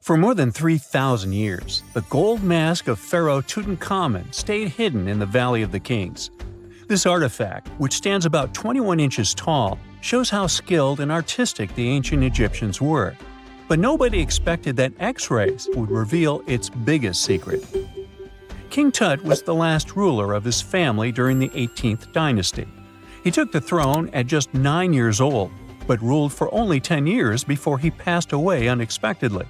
For more than 3,000 years, the gold mask of Pharaoh Tutankhamun stayed hidden in the Valley of the Kings. This artifact, which stands about 21 inches tall, shows how skilled and artistic the ancient Egyptians were. But nobody expected that X-rays would reveal its biggest secret. King Tut was the last ruler of his family during the 18th dynasty. He took the throne at just 9 years old, but ruled for only 10 years before he passed away unexpectedly.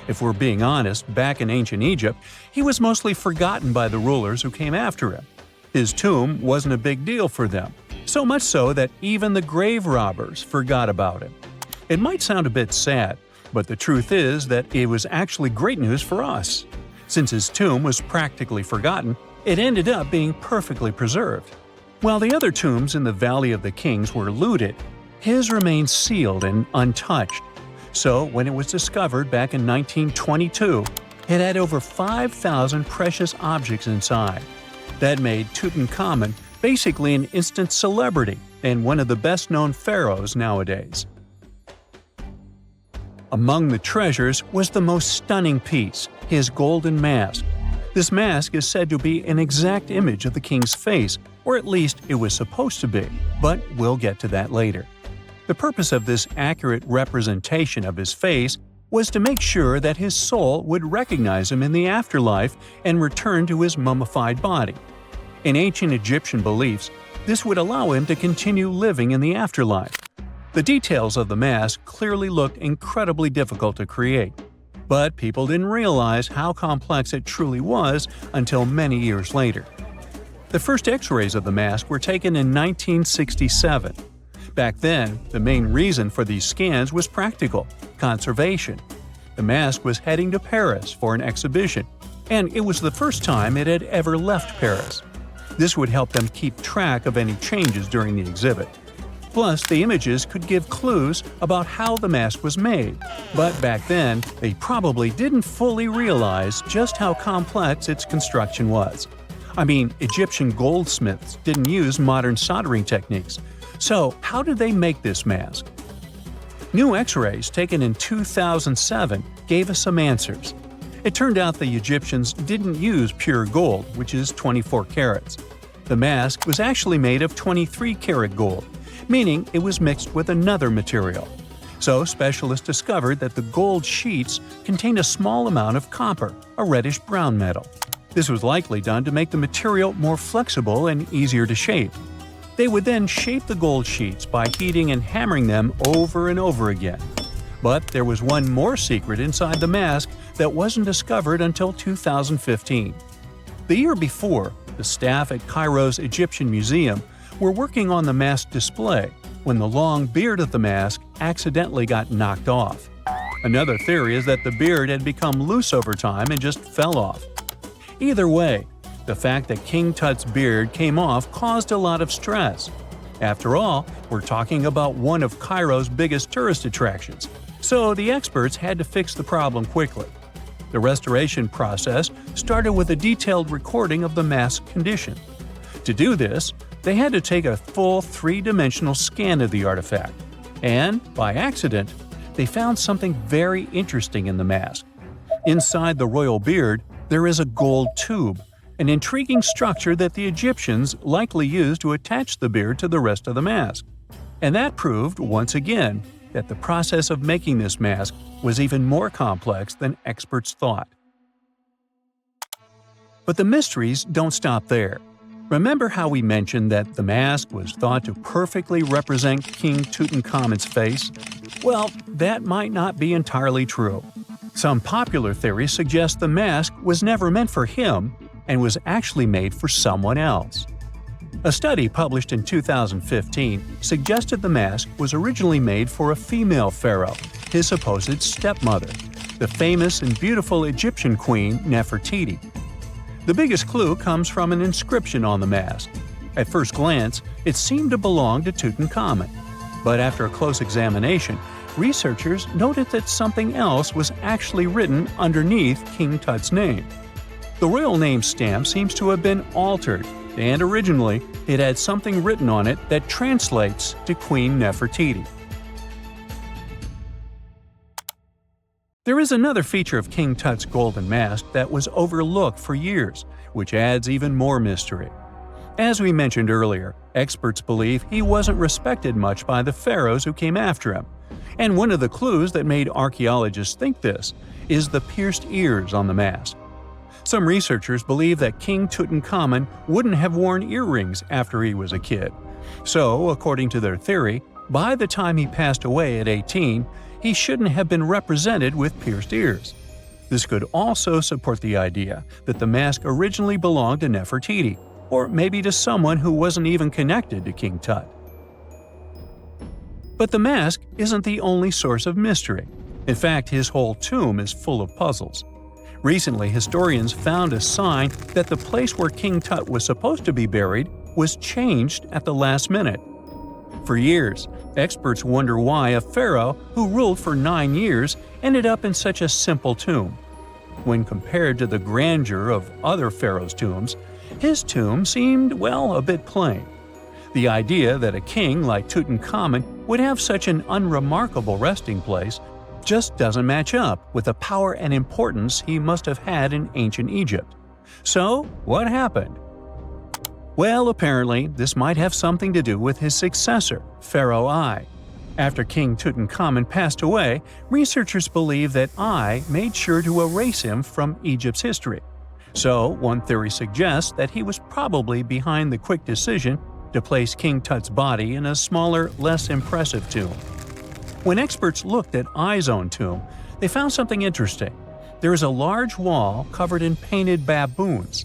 If we're being honest, back in ancient Egypt, he was mostly forgotten by the rulers who came after him. His tomb wasn't a big deal for them, so much so that even the grave robbers forgot about him. It might sound a bit sad, but the truth is that it was actually great news for us. Since his tomb was practically forgotten, it ended up being perfectly preserved. While the other tombs in the Valley of the Kings were looted, his remained sealed and untouched. So, when it was discovered back in 1922, it had over 5,000 precious objects inside. That made Tutankhamun basically an instant celebrity and one of the best-known pharaohs nowadays. Among the treasures was the most stunning piece, his golden mask. This mask is said to be an exact image of the king's face, or at least it was supposed to be, but we'll get to that later. The purpose of this accurate representation of his face was to make sure that his soul would recognize him in the afterlife and return to his mummified body. In ancient Egyptian beliefs, this would allow him to continue living in the afterlife. The details of the mask clearly looked incredibly difficult to create, but people didn't realize how complex it truly was until many years later. The first X-rays of the mask were taken in 1967. Back then, the main reason for these scans was practical – conservation. The mask was heading to Paris for an exhibition, and it was the first time it had ever left Paris. This would help them keep track of any changes during the exhibit. Plus, the images could give clues about how the mask was made, but back then, they probably didn't fully realize just how complex its construction was. I mean, Egyptian goldsmiths didn't use modern soldering techniques. So, how did they make this mask? New X-rays taken in 2007 gave us some answers. It turned out the Egyptians didn't use pure gold, which is 24 carats. The mask was actually made of 23-karat gold, meaning it was mixed with another material. So, specialists discovered that the gold sheets contained a small amount of copper, a reddish-brown metal. This was likely done to make the material more flexible and easier to shape. They would then shape the gold sheets by heating and hammering them over and over again. But there was one more secret inside the mask that wasn't discovered until 2015. The year before, the staff at Cairo's Egyptian Museum were working on the mask display when the long beard of the mask accidentally got knocked off. Another theory is that the beard had become loose over time and just fell off. Either way, the fact that King Tut's beard came off caused a lot of stress. After all, we're talking about one of Cairo's biggest tourist attractions, so the experts had to fix the problem quickly. The restoration process started with a detailed recording of the mask's condition. To do this, they had to take a full three-dimensional scan of the artifact. And, by accident, they found something very interesting in the mask. Inside the royal beard, there is a gold tube, an intriguing structure that the Egyptians likely used to attach the beard to the rest of the mask. And that proved, once again, that the process of making this mask was even more complex than experts thought. But the mysteries don't stop there. Remember how we mentioned that the mask was thought to perfectly represent King Tutankhamun's face? Well, that might not be entirely true. Some popular theories suggest the mask was never meant for him and was actually made for someone else. A study published in 2015 suggested the mask was originally made for a female pharaoh, his supposed stepmother, the famous and beautiful Egyptian queen Nefertiti. The biggest clue comes from an inscription on the mask. At first glance, it seemed to belong to Tutankhamun, but after a close examination, researchers noted that something else was actually written underneath King Tut's name. The royal name stamp seems to have been altered, and originally it had something written on it that translates to Queen Nefertiti. There is another feature of King Tut's golden mask that was overlooked for years, which adds even more mystery. As we mentioned earlier, experts believe he wasn't respected much by the pharaohs who came after him. And one of the clues that made archaeologists think this is the pierced ears on the mask. Some researchers believe that King Tutankhamun wouldn't have worn earrings after he was a kid. So, according to their theory, by the time he passed away at 18, he shouldn't have been represented with pierced ears. This could also support the idea that the mask originally belonged to Nefertiti, or maybe to someone who wasn't even connected to King Tut. But the mask isn't the only source of mystery. In fact, his whole tomb is full of puzzles. Recently, historians found a sign that the place where King Tut was supposed to be buried was changed at the last minute. For years, experts wonder why a pharaoh who ruled for 9 years ended up in such a simple tomb. When compared to the grandeur of other pharaohs' tombs, his tomb seemed, well, a bit plain. The idea that a king like Tutankhamun would have such an unremarkable resting place just doesn't match up with the power and importance he must have had in ancient Egypt. So, what happened? Well, apparently, this might have something to do with his successor, Pharaoh I. After King Tutankhamun passed away, researchers believe that I made sure to erase him from Egypt's history. So, one theory suggests that he was probably behind the quick decision to place King Tut's body in a smaller, less impressive tomb. When experts looked at I's own tomb, they found something interesting. There is a large wall covered in painted baboons.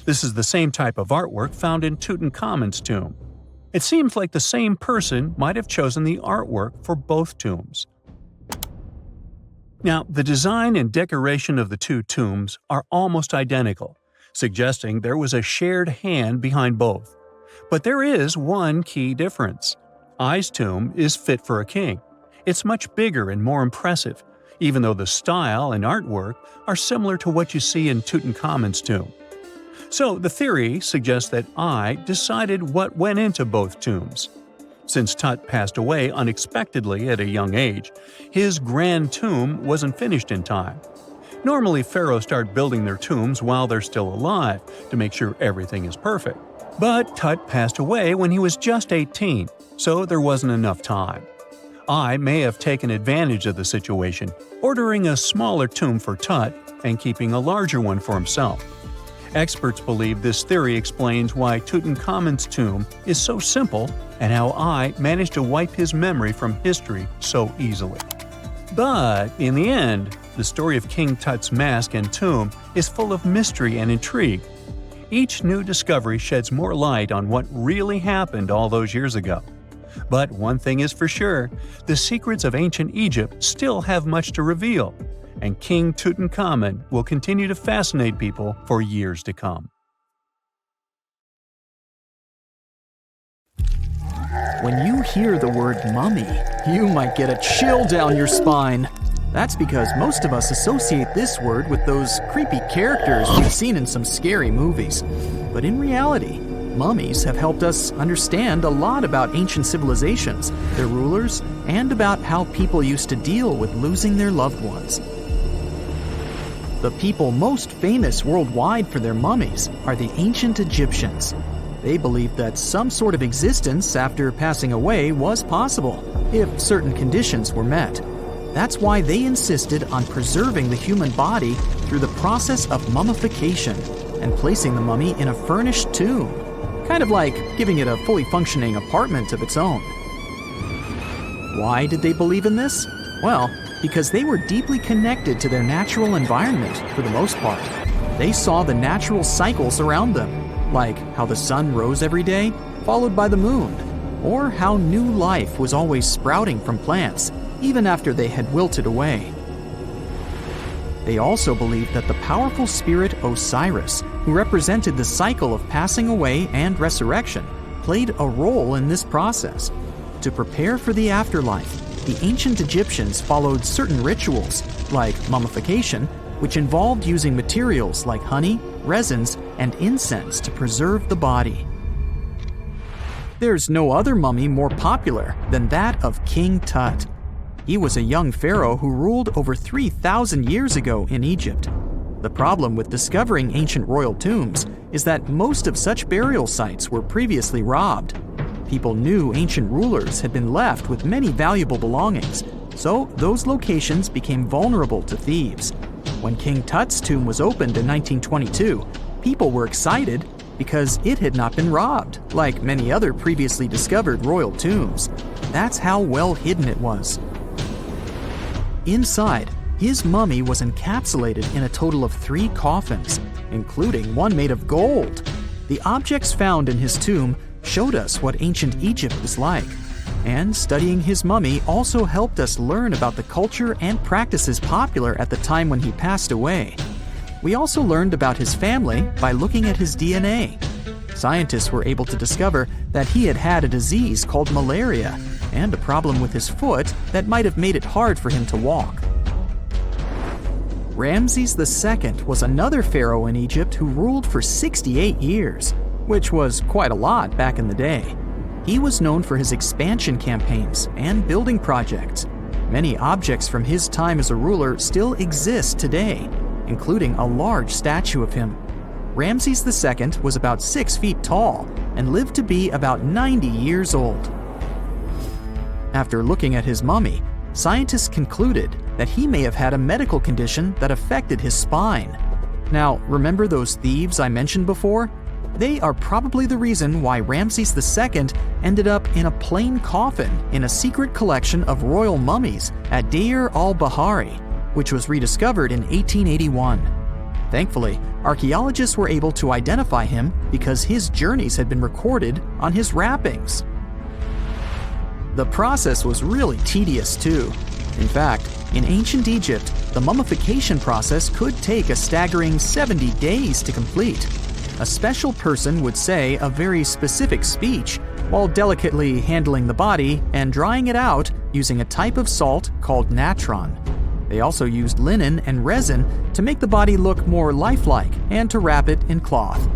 This is the same type of artwork found in Tutankhamun's tomb. It seems like the same person might have chosen the artwork for both tombs. Now, the design and decoration of the two tombs are almost identical, suggesting there was a shared hand behind both. But there is one key difference. I's tomb is fit for a king. It's much bigger and more impressive, even though the style and artwork are similar to what you see in Tutankhamun's tomb. So the theory suggests that I decided what went into both tombs. Since Tut passed away unexpectedly at a young age, his grand tomb wasn't finished in time. Normally, pharaohs start building their tombs while they're still alive to make sure everything is perfect. But Tut passed away when he was just 18, so there wasn't enough time. I may have taken advantage of the situation, ordering a smaller tomb for Tut and keeping a larger one for himself. Experts believe this theory explains why Tutankhamun's tomb is so simple and how I managed to wipe his memory from history so easily. But in the end, the story of King Tut's mask and tomb is full of mystery and intrigue. Each new discovery sheds more light on what really happened all those years ago. But one thing is for sure, the secrets of ancient Egypt still have much to reveal, and King Tutankhamun will continue to fascinate people for years to come. When you hear the word mummy, you might get a chill down your spine. That's because most of us associate this word with those creepy characters we've seen in some scary movies. But in reality, mummies have helped us understand a lot about ancient civilizations, their rulers, and about how people used to deal with losing their loved ones. The people most famous worldwide for their mummies are the ancient Egyptians. They believed that some sort of existence after passing away was possible, if certain conditions were met. That's why they insisted on preserving the human body through the process of mummification and placing the mummy in a furnished tomb, kind of like giving it a fully functioning apartment of its own. Why did they believe in this? Well, because they were deeply connected to their natural environment for the most part. They saw the natural cycles around them, like how the sun rose every day, followed by the moon, or how new life was always sprouting from plants, even after they had wilted away. They also believed that the powerful spirit Osiris, who represented the cycle of passing away and resurrection, played a role in this process. To prepare for the afterlife, the ancient Egyptians followed certain rituals, like mummification, which involved using materials like honey, resins, and incense to preserve the body. There's no other mummy more popular than that of King Tut. He was a young pharaoh who ruled over 3,000 years ago in Egypt. The problem with discovering ancient royal tombs is that most of such burial sites were previously robbed. People knew ancient rulers had been left with many valuable belongings, so those locations became vulnerable to thieves. When King Tut's tomb was opened in 1922, people were excited because it had not been robbed, like many other previously discovered royal tombs. That's how well hidden it was. Inside, his mummy was encapsulated in a total of 3 coffins, including one made of gold. The objects found in his tomb showed us what ancient Egypt was like, and studying his mummy also helped us learn about the culture and practices popular at the time when he passed away. We also learned about his family by looking at his DNA. Scientists were able to discover that he had had a disease called malaria and a problem with his foot that might have made it hard for him to walk. Ramses II was another pharaoh in Egypt who ruled for 68 years, which was quite a lot back in the day. He was known for his expansion campaigns and building projects. Many objects from his time as a ruler still exist today, including a large statue of him. Ramses II was about 6 feet tall and lived to be about 90 years old. After looking at his mummy, scientists concluded that he may have had a medical condition that affected his spine. Now, remember those thieves I mentioned before? They are probably the reason why Ramses II ended up in a plain coffin in a secret collection of royal mummies at Deir al-Bahari, which was rediscovered in 1881. Thankfully, archaeologists were able to identify him because his journeys had been recorded on his wrappings. The process was really tedious too. In fact, in ancient Egypt, the mummification process could take a staggering 70 days to complete. A special person would say a very specific speech while delicately handling the body and drying it out using a type of salt called natron. They also used linen and resin to make the body look more lifelike and to wrap it in cloth.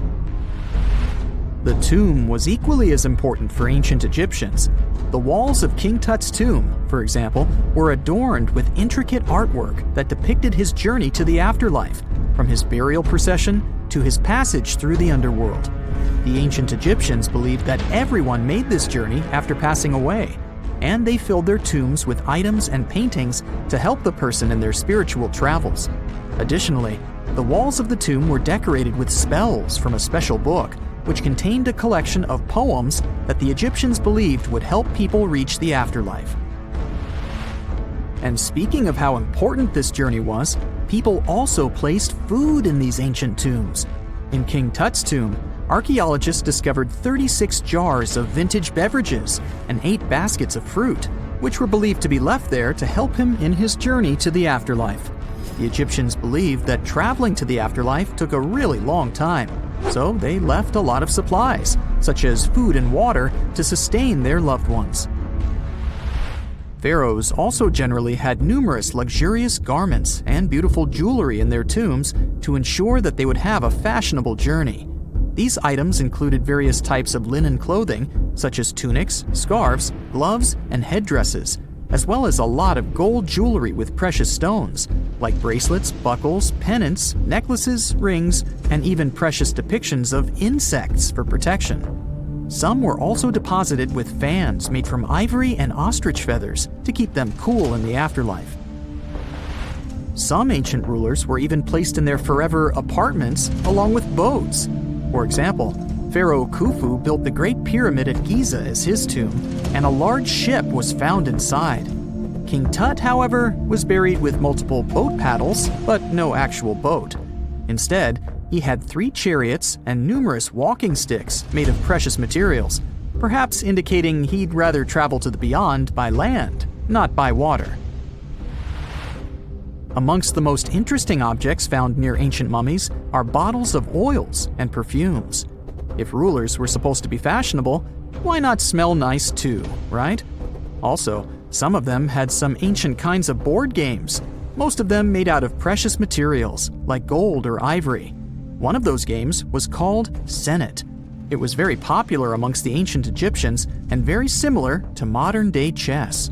The tomb was equally as important for ancient Egyptians. The walls of King Tut's tomb, for example, were adorned with intricate artwork that depicted his journey to the afterlife, from his burial procession to his passage through the underworld. The ancient Egyptians believed that everyone made this journey after passing away, and they filled their tombs with items and paintings to help the person in their spiritual travels. Additionally, the walls of the tomb were decorated with spells from a special book, which contained a collection of poems that the Egyptians believed would help people reach the afterlife. And speaking of how important this journey was, people also placed food in these ancient tombs. In King Tut's tomb, archaeologists discovered 36 jars of vintage beverages and 8 baskets of fruit, which were believed to be left there to help him in his journey to the afterlife. The Egyptians believed that traveling to the afterlife took a really long time, so they left a lot of supplies, such as food and water, to sustain their loved ones. Pharaohs also generally had numerous luxurious garments and beautiful jewelry in their tombs to ensure that they would have a fashionable journey. These items included various types of linen clothing, such as tunics, scarves, gloves, and headdresses, as well as a lot of gold jewelry with precious stones, like bracelets, buckles, pendants, necklaces, rings, and even precious depictions of insects for protection. Some were also deposited with fans made from ivory and ostrich feathers to keep them cool in the afterlife. Some ancient rulers were even placed in their forever apartments along with boats. For example, Pharaoh Khufu built the Great Pyramid at Giza as his tomb, and a large ship was found inside. King Tut, however, was buried with multiple boat paddles, but no actual boat. Instead, he had 3 chariots and numerous walking sticks made of precious materials, perhaps indicating he'd rather travel to the beyond by land, not by water. Amongst the most interesting objects found near ancient mummies are bottles of oils and perfumes. If rulers were supposed to be fashionable, why not smell nice too, right? Also, some of them had some ancient kinds of board games, most of them made out of precious materials like gold or ivory. One of those games was called Senet. It was very popular amongst the ancient Egyptians and very similar to modern-day chess.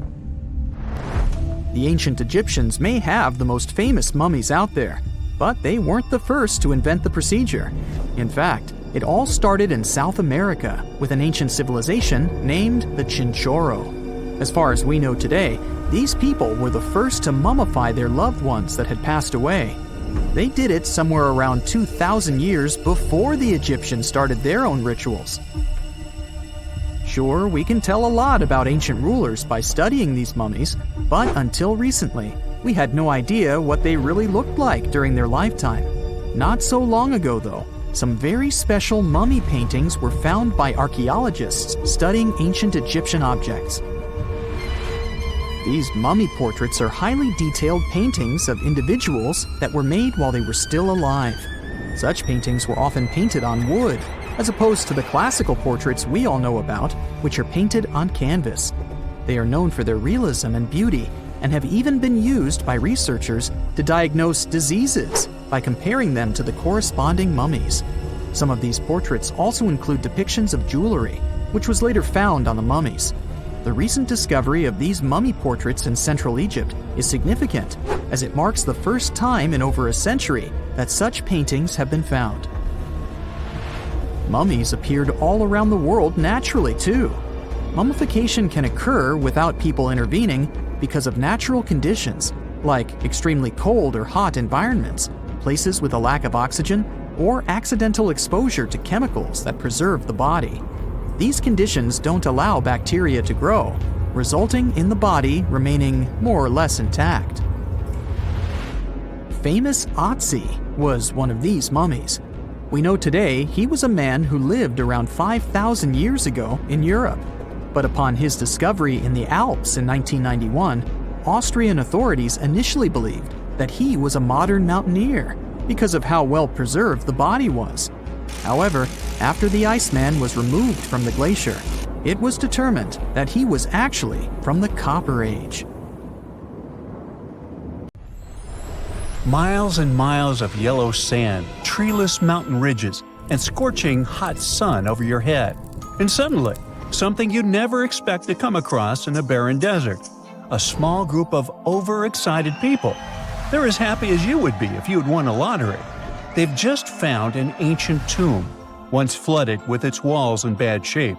The ancient Egyptians may have the most famous mummies out there, but they weren't the first to invent the procedure. In fact, it all started in South America with an ancient civilization named the Chinchorro. As far as we know today, these people were the first to mummify their loved ones that had passed away. They did it somewhere around 2,000 years before the Egyptians started their own rituals. Sure, we can tell a lot about ancient rulers by studying these mummies, but until recently, we had no idea what they really looked like during their lifetime. Not so long ago, though, some very special mummy paintings were found by archaeologists studying ancient Egyptian objects. These mummy portraits are highly detailed paintings of individuals that were made while they were still alive. Such paintings were often painted on wood, as opposed to the classical portraits we all know about, which are painted on canvas. They are known for their realism and beauty, and have even been used by researchers to diagnose diseases by comparing them to the corresponding mummies. Some of these portraits also include depictions of jewelry, which was later found on the mummies. The recent discovery of these mummy portraits in Central Egypt is significant, as it marks the first time in over a century that such paintings have been found. Mummies appeared all around the world naturally, too. Mummification can occur without people intervening because of natural conditions, like extremely cold or hot environments, places with a lack of oxygen, or accidental exposure to chemicals that preserve the body. These conditions don't allow bacteria to grow, resulting in the body remaining more or less intact. Famous Otzi was one of these mummies. We know today he was a man who lived around 5,000 years ago in Europe. But upon his discovery in the Alps in 1991, Austrian authorities initially believed that he was a modern mountaineer because of how well preserved the body was. However, after the Iceman was removed from the glacier, it was determined that he was actually from the Copper Age. Miles and miles of yellow sand, treeless mountain ridges, and scorching hot sun over your head. And suddenly, something you'd never expect to come across in a barren desert. A small group of overexcited people. They're as happy as you would be if you'd won a lottery. They've just found an ancient tomb, once flooded with its walls in bad shape.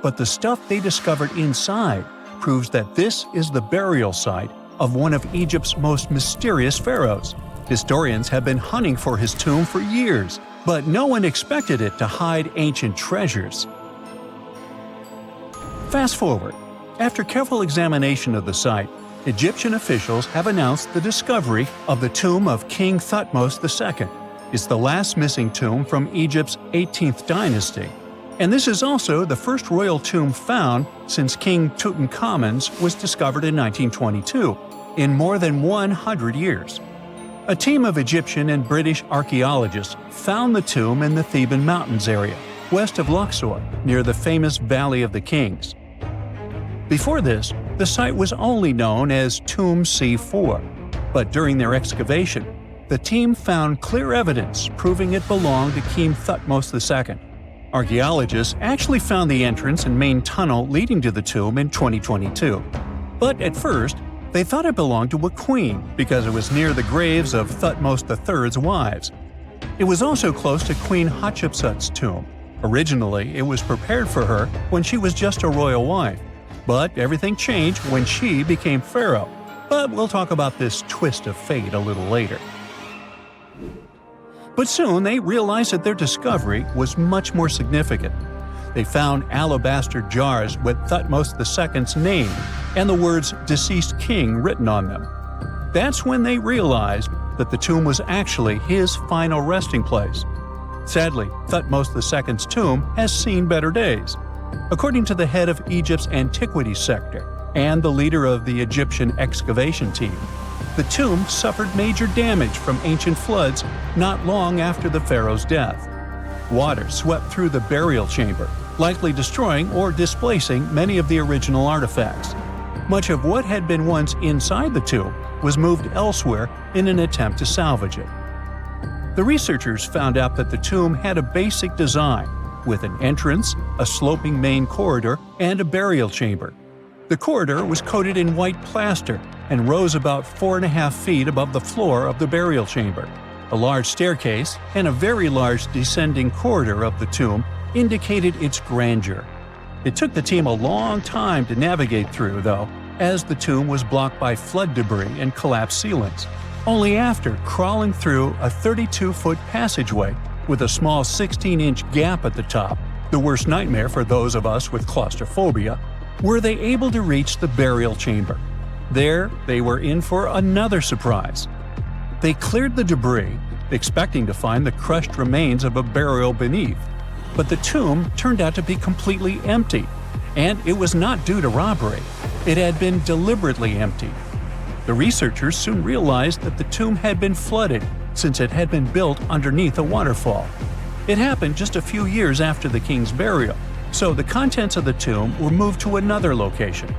But the stuff they discovered inside proves that this is the burial site of one of Egypt's most mysterious pharaohs. Historians have been hunting for his tomb for years, but no one expected it to hide ancient treasures. Fast forward. After careful examination of the site, Egyptian officials have announced the discovery of the tomb of King Thutmose II. It's the last missing tomb from Egypt's 18th dynasty. And this is also the first royal tomb found since King Tutankhamun's was discovered in 1922, in more than 100 years. A team of Egyptian and British archaeologists found the tomb in the Theban Mountains area, west of Luxor, near the famous Valley of the Kings. Before this, the site was only known as Tomb C4, but during their excavation, the team found clear evidence proving it belonged to King Thutmose II. Archaeologists actually found the entrance and main tunnel leading to the tomb in 2022. But at first, they thought it belonged to a queen because it was near the graves of Thutmose III's wives. It was also close to Queen Hatshepsut's tomb. Originally, it was prepared for her when she was just a royal wife. But everything changed when she became pharaoh. But we'll talk about this twist of fate a little later. But soon they realized that their discovery was much more significant. They found alabaster jars with Thutmose II's name and the words "deceased king" written on them. That's when they realized that the tomb was actually his final resting place. Sadly, Thutmose II's tomb has seen better days. According to the head of Egypt's antiquities sector and the leader of the Egyptian excavation team, the tomb suffered major damage from ancient floods not long after the pharaoh's death. Water swept through the burial chamber, likely destroying or displacing many of the original artifacts. Much of what had been once inside the tomb was moved elsewhere in an attempt to salvage it. The researchers found out that the tomb had a basic design, with an entrance, a sloping main corridor, and a burial chamber. The corridor was coated in white plaster, and rose about 4.5 feet above the floor of the burial chamber. A large staircase and a very large descending corridor of the tomb indicated its grandeur. It took the team a long time to navigate through, though, as the tomb was blocked by flood debris and collapsed ceilings. Only after crawling through a 32-foot passageway with a small 16-inch gap at the top, the worst nightmare for those of us with claustrophobia, were they able to reach the burial chamber. There, they were in for another surprise. They cleared the debris, expecting to find the crushed remains of a burial beneath. But the tomb turned out to be completely empty, and it was not due to robbery. It had been deliberately emptied. The researchers soon realized that the tomb had been flooded since it had been built underneath a waterfall. It happened just a few years after the king's burial, so the contents of the tomb were moved to another location.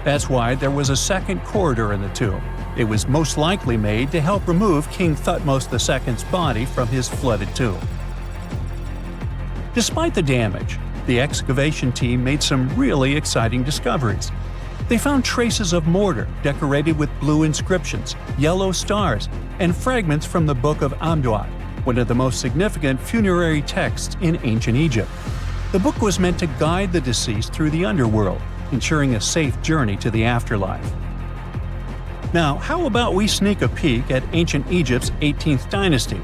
That's why there was a second corridor in the tomb. It was most likely made to help remove King Thutmose II's body from his flooded tomb. Despite the damage, the excavation team made some really exciting discoveries. They found traces of mortar decorated with blue inscriptions, yellow stars, and fragments from the Book of Amduat, one of the most significant funerary texts in ancient Egypt. The book was meant to guide the deceased through the underworld, ensuring a safe journey to the afterlife. Now, how about we sneak a peek at ancient Egypt's 18th dynasty?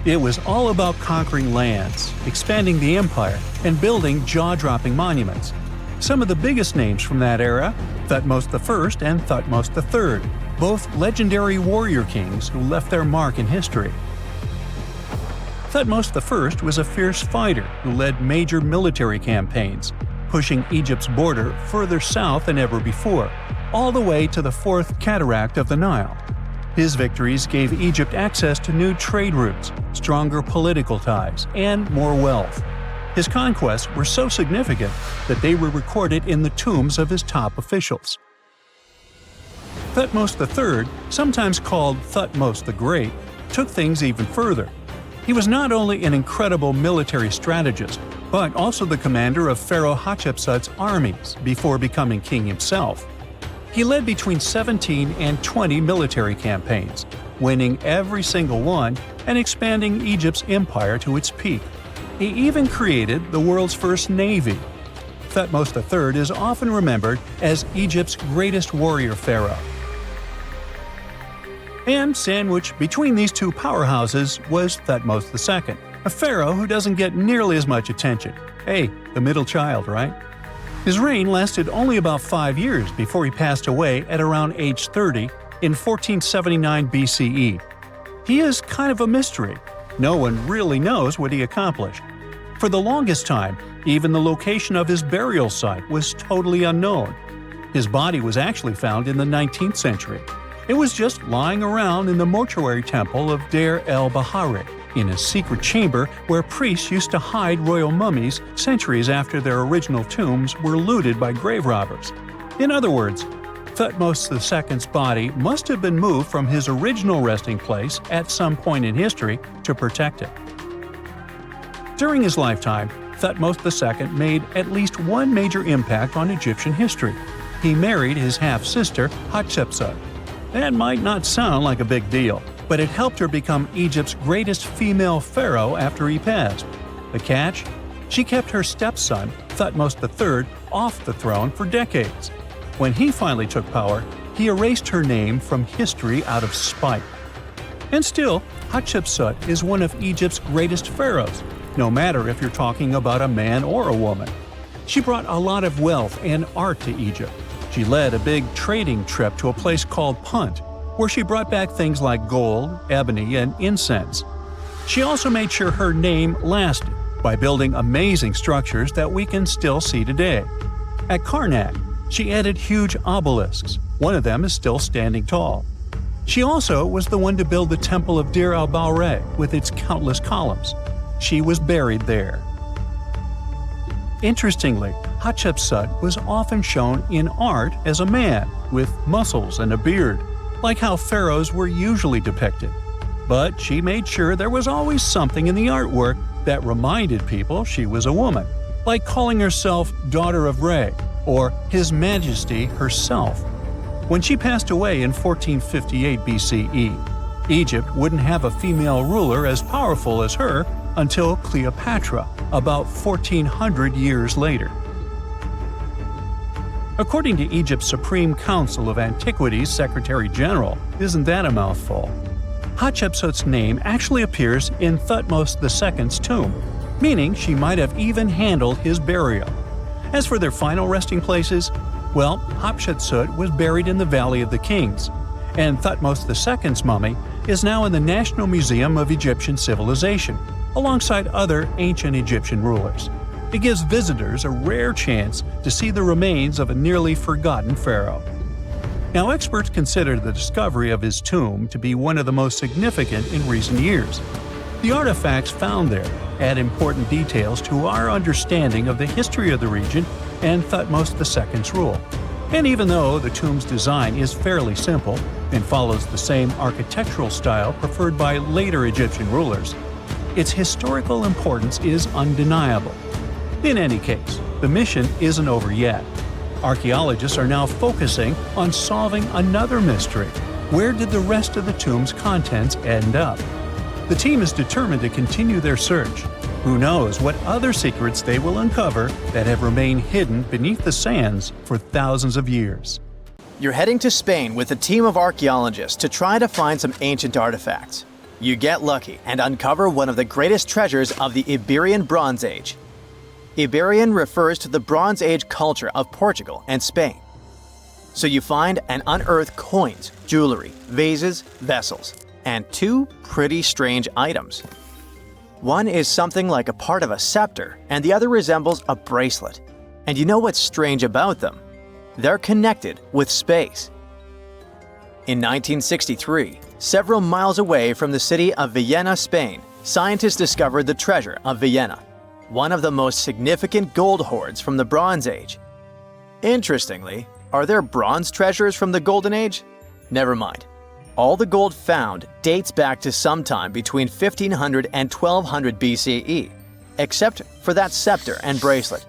It was all about conquering lands, expanding the empire, and building jaw-dropping monuments. Some of the biggest names from that era, Thutmose I and Thutmose III, both legendary warrior kings who left their mark in history. Thutmose I was a fierce fighter who led major military campaigns, pushing Egypt's border further south than ever before, all the way to the fourth cataract of the Nile. His victories gave Egypt access to new trade routes, stronger political ties, and more wealth. His conquests were so significant that they were recorded in the tombs of his top officials. Thutmose III, sometimes called Thutmose the Great, took things even further. He was not only an incredible military strategist, but also the commander of Pharaoh Hatshepsut's armies before becoming king himself. He led between 17 and 20 military campaigns, winning every single one and expanding Egypt's empire to its peak. He even created the world's first navy. Thutmose III is often remembered as Egypt's greatest warrior pharaoh. And sandwiched between these two powerhouses was Thutmose II, a pharaoh who doesn't get nearly as much attention. Hey, the middle child, right? His reign lasted only about 5 years before he passed away at around age 30 in 1479 BCE. He is kind of a mystery. No one really knows what he accomplished. For the longest time, even the location of his burial site was totally unknown. His body was actually found in the 19th century. It was just lying around in the mortuary temple of Deir el-Bahari, in a secret chamber where priests used to hide royal mummies centuries after their original tombs were looted by grave robbers. In other words, Thutmose II's body must have been moved from his original resting place at some point in history to protect it. During his lifetime, Thutmose II made at least one major impact on Egyptian history. He married his half-sister Hatshepsut. That might not sound like a big deal, but it helped her become Egypt's greatest female pharaoh after he passed. The catch? She kept her stepson, Thutmose III, off the throne for decades. When he finally took power, he erased her name from history out of spite. And still, Hatshepsut is one of Egypt's greatest pharaohs, no matter if you're talking about a man or a woman. She brought a lot of wealth and art to Egypt. She led a big trading trip to a place called Punt, where she brought back things like gold, ebony, and incense. She also made sure her name lasted by building amazing structures that we can still see today. At Karnak, she added huge obelisks. One of them is still standing tall. She also was the one to build the Temple of Deir el-Bahari with its countless columns. She was buried there. Interestingly, Hatshepsut was often shown in art as a man with muscles and a beard, like how pharaohs were usually depicted. But she made sure there was always something in the artwork that reminded people she was a woman, like calling herself Daughter of Re or His Majesty herself. When she passed away in 1458 BCE, Egypt wouldn't have a female ruler as powerful as her until Cleopatra, about 1400 years later. According to Egypt's Supreme Council of Antiquities Secretary General, isn't that a mouthful? Hatshepsut's name actually appears in Thutmose II's tomb, meaning she might have even handled his burial. As for their final resting places, well, Hatshepsut was buried in the Valley of the Kings, and Thutmose II's mummy is now in the National Museum of Egyptian Civilization, alongside other ancient Egyptian rulers. It gives visitors a rare chance to see the remains of a nearly forgotten pharaoh. Now, experts consider the discovery of his tomb to be one of the most significant in recent years. The artifacts found there add important details to our understanding of the history of the region and Thutmose II's rule. And even though the tomb's design is fairly simple and follows the same architectural style preferred by later Egyptian rulers, its historical importance is undeniable. In any case, the mission isn't over yet. Archaeologists are now focusing on solving another mystery. Where did the rest of the tomb's contents end up? The team is determined to continue their search. Who knows what other secrets they will uncover that have remained hidden beneath the sands for thousands of years. You're heading to Spain with a team of archaeologists to try to find some ancient artifacts. You get lucky and uncover one of the greatest treasures of the Iberian Bronze Age. Iberian refers to the Bronze Age culture of Portugal and Spain. So you find and unearth coins, jewelry, vases, vessels, and two pretty strange items. One is something like a part of a scepter, and the other resembles a bracelet. And you know what's strange about them? They're connected with space. In 1963, several miles away from the city of Vienna, Spain, scientists discovered the treasure of Vienna, one of the most significant gold hoards from the Bronze Age. Interestingly, are there bronze treasures from the Golden Age? Never mind. All the gold found dates back to sometime between 1500 and 1200 BCE, except for that scepter and bracelet.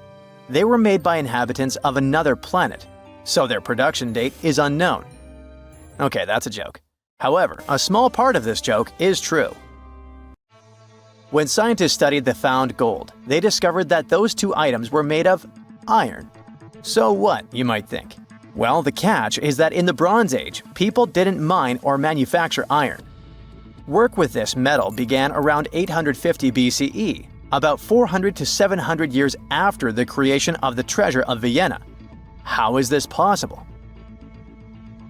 They were made by inhabitants of another planet, so their production date is unknown. Okay, that's a joke. However, a small part of this joke is true. When scientists studied the found gold, they discovered that those two items were made of iron. So what, you might think? Well, the catch is that in the Bronze Age, people didn't mine or manufacture iron. Work with this metal began around 850 BCE, about 400 to 700 years after the creation of the treasure of Vienna. How is this possible?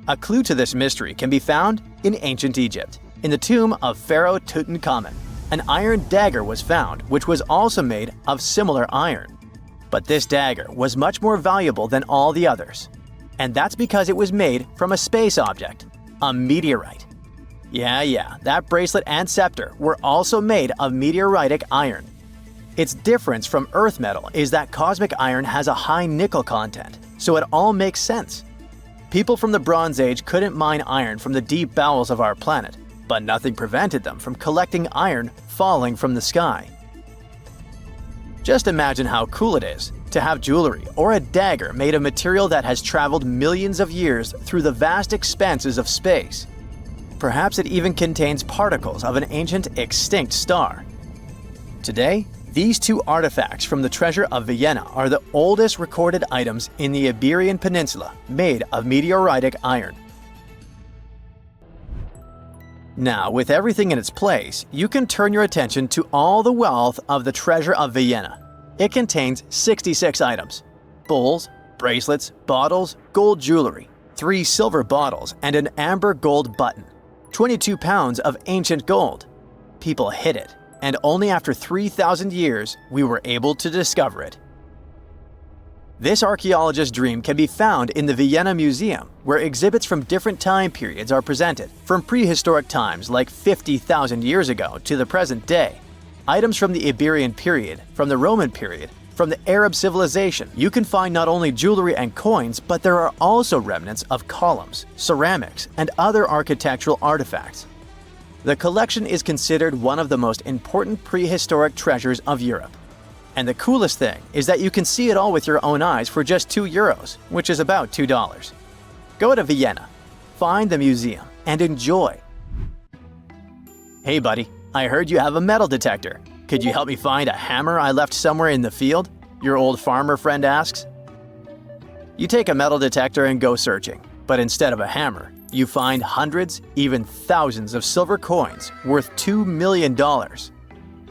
A clue to this mystery can be found in ancient Egypt. In the tomb of Pharaoh Tutankhamun, an iron dagger was found, which was also made of similar iron. But this dagger was much more valuable than all the others. And that's because it was made from a space object, a meteorite. Yeah, that bracelet and scepter were also made of meteoritic iron. Its difference from Earth metal is that cosmic iron has a high nickel content, so it all makes sense. People from the Bronze Age couldn't mine iron from the deep bowels of our planet, but nothing prevented them from collecting iron falling from the sky. Just imagine how cool it is to have jewelry or a dagger made of material that has traveled millions of years through the vast expanses of space. Perhaps it even contains particles of an ancient extinct star. Today, these two artifacts from the treasure of Vienna are the oldest recorded items in the Iberian Peninsula made of meteoritic iron. Now, with everything in its place, you can turn your attention to all the wealth of the treasure of Vienna. It contains 66 items: bowls, bracelets, bottles, gold jewelry, 3 silver bottles, and an amber gold button. 22 pounds of ancient gold. People hid it, and only after 3,000 years we were able to discover it. This archaeologist's dream can be found in the Vienna Museum, where exhibits from different time periods are presented, from prehistoric times like 50,000 years ago to the present day. Items from the Iberian period, from the Roman period, from the Arab civilization. You can find not only jewelry and coins, but there are also remnants of columns, ceramics, and other architectural artifacts. The collection is considered one of the most important prehistoric treasures of Europe. And the coolest thing is that you can see it all with your own eyes for just €2, which is about $2. Go to Vienna, find the museum, and enjoy. Hey buddy, I heard you have a metal detector. Could you help me find a hammer I left somewhere in the field? Your old farmer friend asks. You take a metal detector and go searching, but instead of a hammer, you find hundreds, even thousands of silver coins worth $2 million.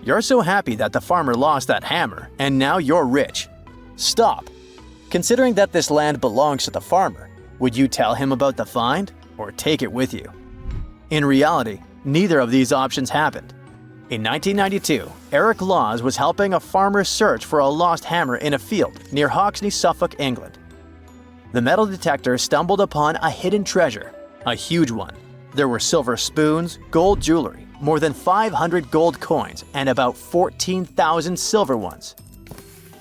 You're so happy that the farmer lost that hammer, and now you're rich. Stop! Considering that this land belongs to the farmer, would you tell him about the find or take it with you? In reality, neither of these options happened. In 1992, Eric Laws was helping a farmer search for a lost hammer in a field near Hoxne, Suffolk, England. The metal detector stumbled upon a hidden treasure, a huge one. There were silver spoons, gold jewelry, more than 500 gold coins, and about 14,000 silver ones.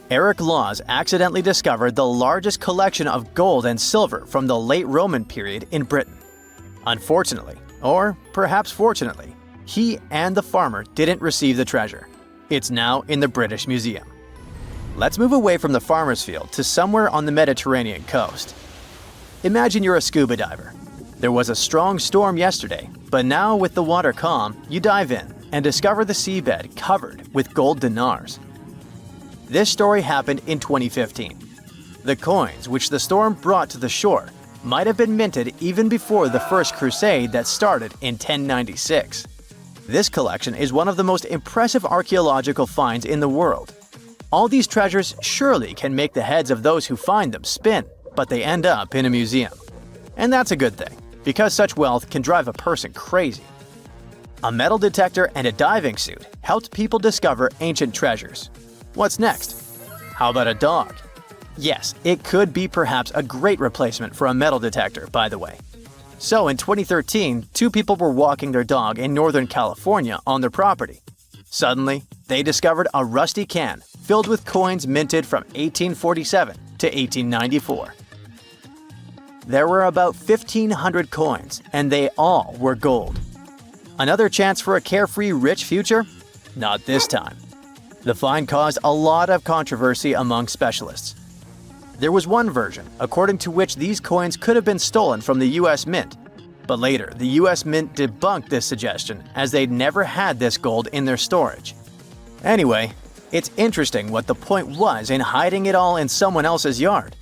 Eric Laws accidentally discovered the largest collection of gold and silver from the late Roman period in Britain. Unfortunately, or perhaps fortunately, he and the farmer didn't receive the treasure. It's now in the British Museum. Let's move away from the farmer's field to somewhere on the Mediterranean coast. Imagine you're a scuba diver. There was a strong storm yesterday, but now with the water calm, you dive in and discover the seabed covered with gold dinars. This story happened in 2015. The coins which the storm brought to the shore might have been minted even before the First Crusade that started in 1096. This collection is one of the most impressive archaeological finds in the world. All these treasures surely can make the heads of those who find them spin, but they end up in a museum. And that's a good thing, because such wealth can drive a person crazy. A metal detector and a diving suit helped people discover ancient treasures. What's next? How about a dog? Yes, it could be perhaps a great replacement for a metal detector, by the way. So in 2013, two people were walking their dog in Northern California on their property. Suddenly, they discovered a rusty can filled with coins minted from 1847 to 1894. There were about 1,500 coins, and they all were gold. Another chance for a carefree rich future? Not this time. The find caused a lot of controversy among specialists. There was one version, according to which these coins could have been stolen from the US Mint. But later, the US Mint debunked this suggestion as they'd never had this gold in their storage. Anyway, it's interesting what the point was in hiding it all in someone else's yard.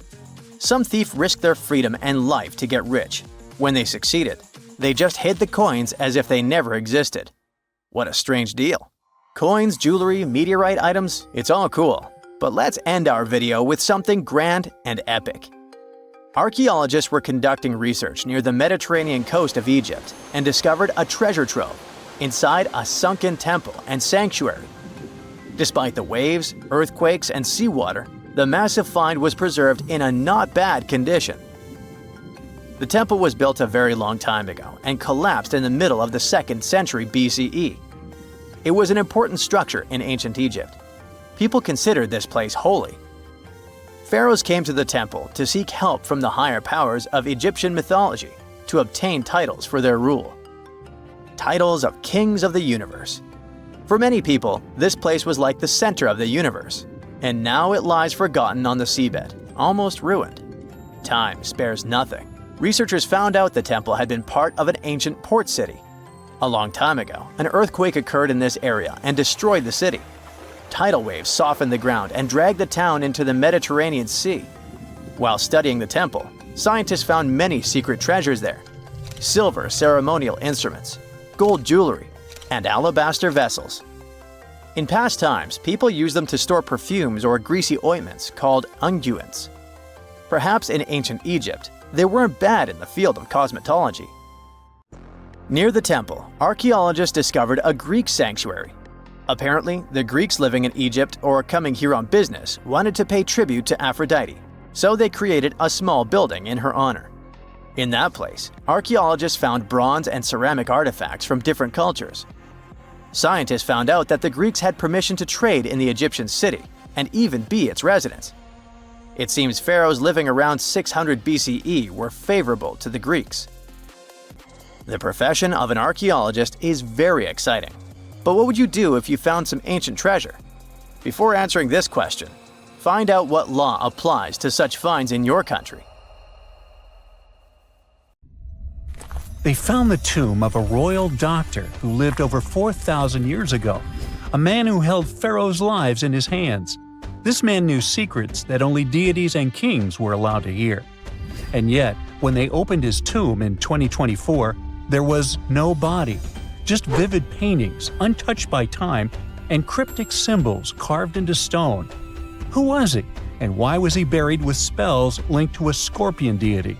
Some thief risked their freedom and life to get rich. When they succeeded, they just hid the coins as if they never existed. What a strange deal. Coins, jewelry, meteorite items, it's all cool. But let's end our video with something grand and epic. Archaeologists were conducting research near the Mediterranean coast of Egypt and discovered a treasure trove inside a sunken temple and sanctuary. Despite the waves, earthquakes, and seawater, the massive find was preserved in a not bad condition. The temple was built a very long time ago and collapsed in the middle of the 2nd century BCE. It was an important structure in ancient Egypt. People considered this place holy. Pharaohs came to the temple to seek help from the higher powers of Egyptian mythology to obtain titles for their rule. Titles of kings of the universe. For many people, this place was like the center of the universe, and now it lies forgotten on the seabed, almost ruined. Time spares nothing. Researchers found out the temple had been part of an ancient port city. A long time ago, an earthquake occurred in this area and destroyed the city. Tidal waves softened the ground and dragged the town into the Mediterranean Sea. While studying the temple, scientists found many secret treasures there: silver ceremonial instruments, gold jewelry, and alabaster vessels. In past times, people used them to store perfumes or greasy ointments called unguents. Perhaps in ancient Egypt, they weren't bad in the field of cosmetology. Near the temple, archaeologists discovered a Greek sanctuary. Apparently, the Greeks living in Egypt or coming here on business wanted to pay tribute to Aphrodite, so they created a small building in her honor. In that place, archaeologists found bronze and ceramic artifacts from different cultures. Scientists found out that the Greeks had permission to trade in the Egyptian city and even be its residents. It seems pharaohs living around 600 BCE were favorable to the Greeks. The profession of an archaeologist is very exciting. But what would you do if you found some ancient treasure? Before answering this question, find out what law applies to such finds in your country. They found the tomb of a royal doctor who lived over 4,000 years ago, a man who held pharaohs' lives in his hands. This man knew secrets that only deities and kings were allowed to hear. And yet, when they opened his tomb in 2024, there was no body, just vivid paintings, untouched by time, and cryptic symbols carved into stone. Who was he, and why was he buried with spells linked to a scorpion deity?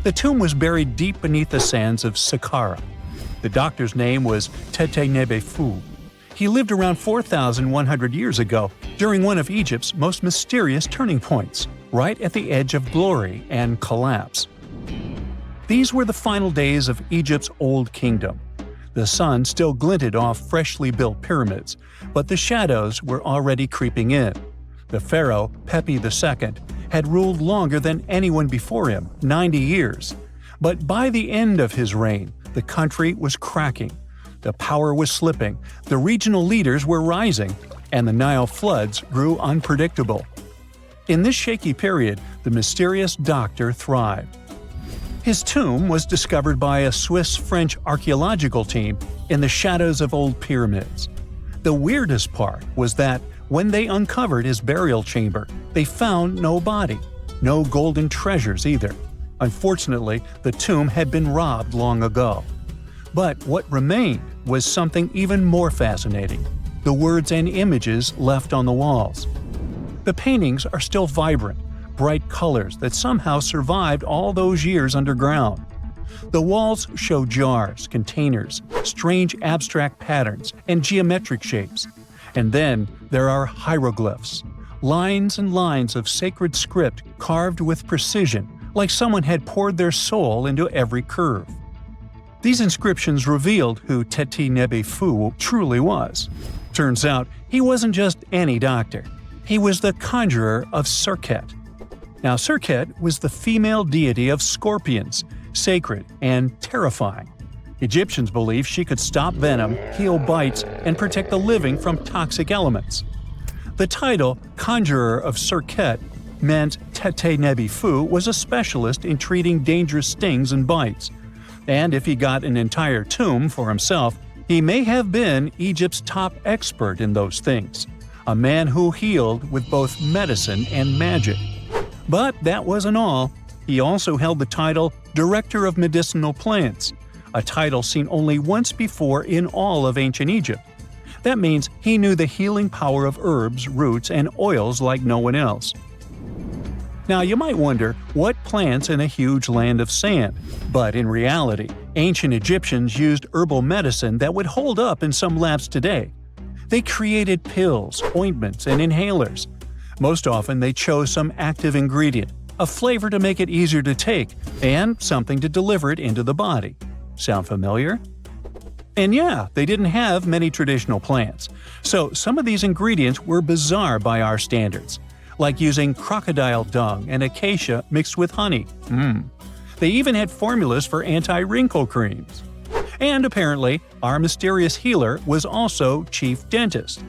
The tomb was buried deep beneath the sands of Saqqara. The doctor's name was Tete Nebefu. He lived around 4,100 years ago, during one of Egypt's most mysterious turning points, right at the edge of glory and collapse. These were the final days of Egypt's Old Kingdom. The sun still glinted off freshly built pyramids, but the shadows were already creeping in. The pharaoh, Pepi II, had ruled longer than anyone before him, 90 years. But by the end of his reign, the country was cracking. The power was slipping, the regional leaders were rising, and the Nile floods grew unpredictable. In this shaky period, the mysterious doctor thrived. His tomb was discovered by a Swiss-French archaeological team in the shadows of old pyramids. The weirdest part was that when they uncovered his burial chamber, they found no body, no golden treasures either. Unfortunately, the tomb had been robbed long ago. But what remained was something even more fascinating: the words and images left on the walls. The paintings are still vibrant, bright colors that somehow survived all those years underground. The walls show jars, containers, strange abstract patterns, and geometric shapes. And then there are hieroglyphs, lines and lines of sacred script carved with precision, like someone had poured their soul into every curve. These inscriptions revealed who Tete Nebefu truly was. Turns out, he wasn't just any doctor. He was the conjurer of Serket. Now, Serket was the female deity of scorpions, sacred and terrifying. Egyptians believed she could stop venom, heal bites, and protect the living from toxic elements. The title, Conjurer of Serket, meant Tete Nebefu was a specialist in treating dangerous stings and bites. And if he got an entire tomb for himself, he may have been Egypt's top expert in those things, a man who healed with both medicine and magic. But that wasn't all. He also held the title Director of Medicinal Plants, a title seen only once before in all of ancient Egypt. That means he knew the healing power of herbs, roots, and oils like no one else. Now, you might wonder, what plants in a huge land of sand? But in reality, ancient Egyptians used herbal medicine that would hold up in some labs today. They created pills, ointments, and inhalers. Most often, they chose some active ingredient, a flavor to make it easier to take, and something to deliver it into the body. Sound familiar? And yeah, they didn't have many traditional plants, so some of these ingredients were bizarre by our standards, like using crocodile dung and acacia mixed with honey. They even had formulas for anti-wrinkle creams. And apparently, our mysterious healer was also chief dentist.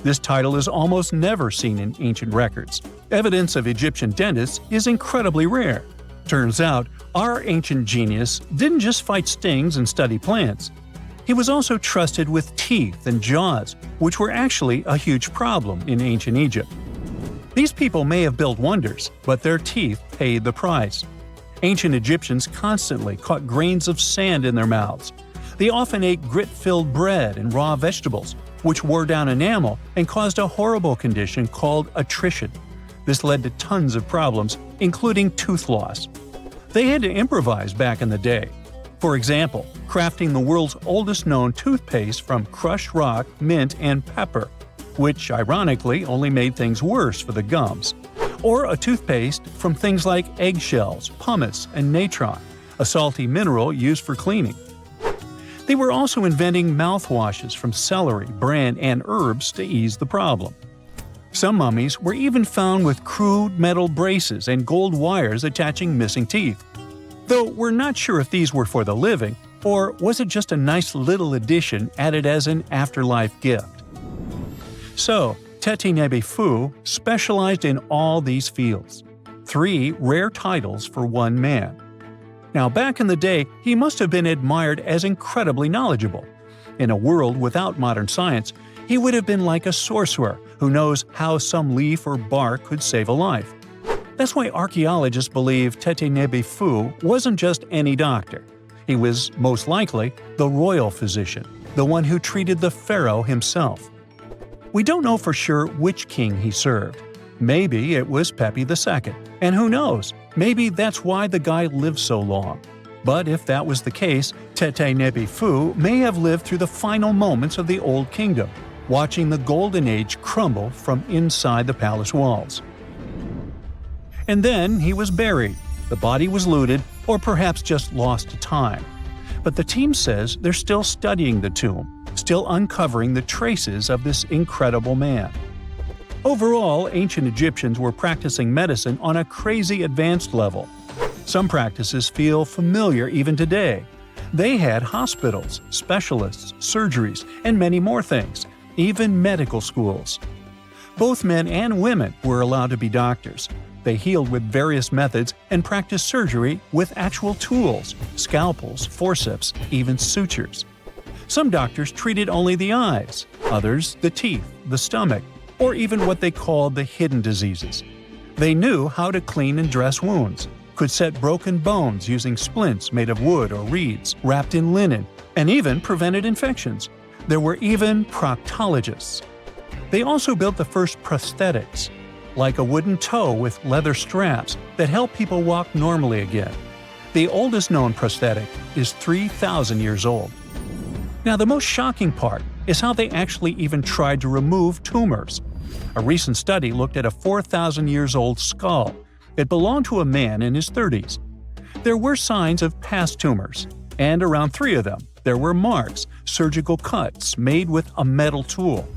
This title is almost never seen in ancient records. Evidence of Egyptian dentists is incredibly rare. Turns out, our ancient genius didn't just fight stings and study plants. He was also trusted with teeth and jaws, which were actually a huge problem in ancient Egypt. These people may have built wonders, but their teeth paid the price. Ancient Egyptians constantly caught grains of sand in their mouths. They often ate grit-filled bread and raw vegetables, which wore down enamel and caused a horrible condition called attrition. This led to tons of problems, including tooth loss. They had to improvise back in the day. For example, crafting the world's oldest known toothpaste from crushed rock, mint, and pepper, which ironically only made things worse for the gums. Or a toothpaste from things like eggshells, pumice, and natron, a salty mineral used for cleaning. They were also inventing mouthwashes from celery, bran, and herbs to ease the problem. Some mummies were even found with crude metal braces and gold wires attaching missing teeth. Though we're not sure if these were for the living, or was it just a nice little addition added as an afterlife gift. So, Tete Nebefu specialized in all these fields. 3 rare titles for one man. Now, back in the day, he must have been admired as incredibly knowledgeable. In a world without modern science, he would have been like a sorcerer who knows how some leaf or bark could save a life. That's why archaeologists believe Tete-Nebi-Fu wasn't just any doctor. He was, most likely, the royal physician, the one who treated the pharaoh himself. We don't know for sure which king he served. Maybe it was Pepi II, and who knows, maybe that's why the guy lived so long. But if that was the case, Tete-Nebi-Fu may have lived through the final moments of the Old Kingdom, watching the Golden Age crumble from inside the palace walls. And then he was buried. The body was looted, or perhaps just lost to time. But the team says they're still studying the tomb, still uncovering the traces of this incredible man. Overall, ancient Egyptians were practicing medicine on a crazy advanced level. Some practices feel familiar even today. They had hospitals, specialists, surgeries, and many more things, even medical schools. Both men and women were allowed to be doctors. They healed with various methods and practiced surgery with actual tools, scalpels, forceps, even sutures. Some doctors treated only the eyes, others the teeth, the stomach, or even what they called the hidden diseases. They knew how to clean and dress wounds, could set broken bones using splints made of wood or reeds wrapped in linen, and even prevented infections. There were even proctologists. They also built the first prosthetics, like a wooden toe with leather straps that help people walk normally again. The oldest known prosthetic is 3,000 years old. Now, the most shocking part is how they actually even tried to remove tumors. A recent study looked at a 4,000 years old skull. It belonged to a man in his 30s. There were signs of past tumors, and around 3 of them, there were marks, surgical cuts made with a metal tool.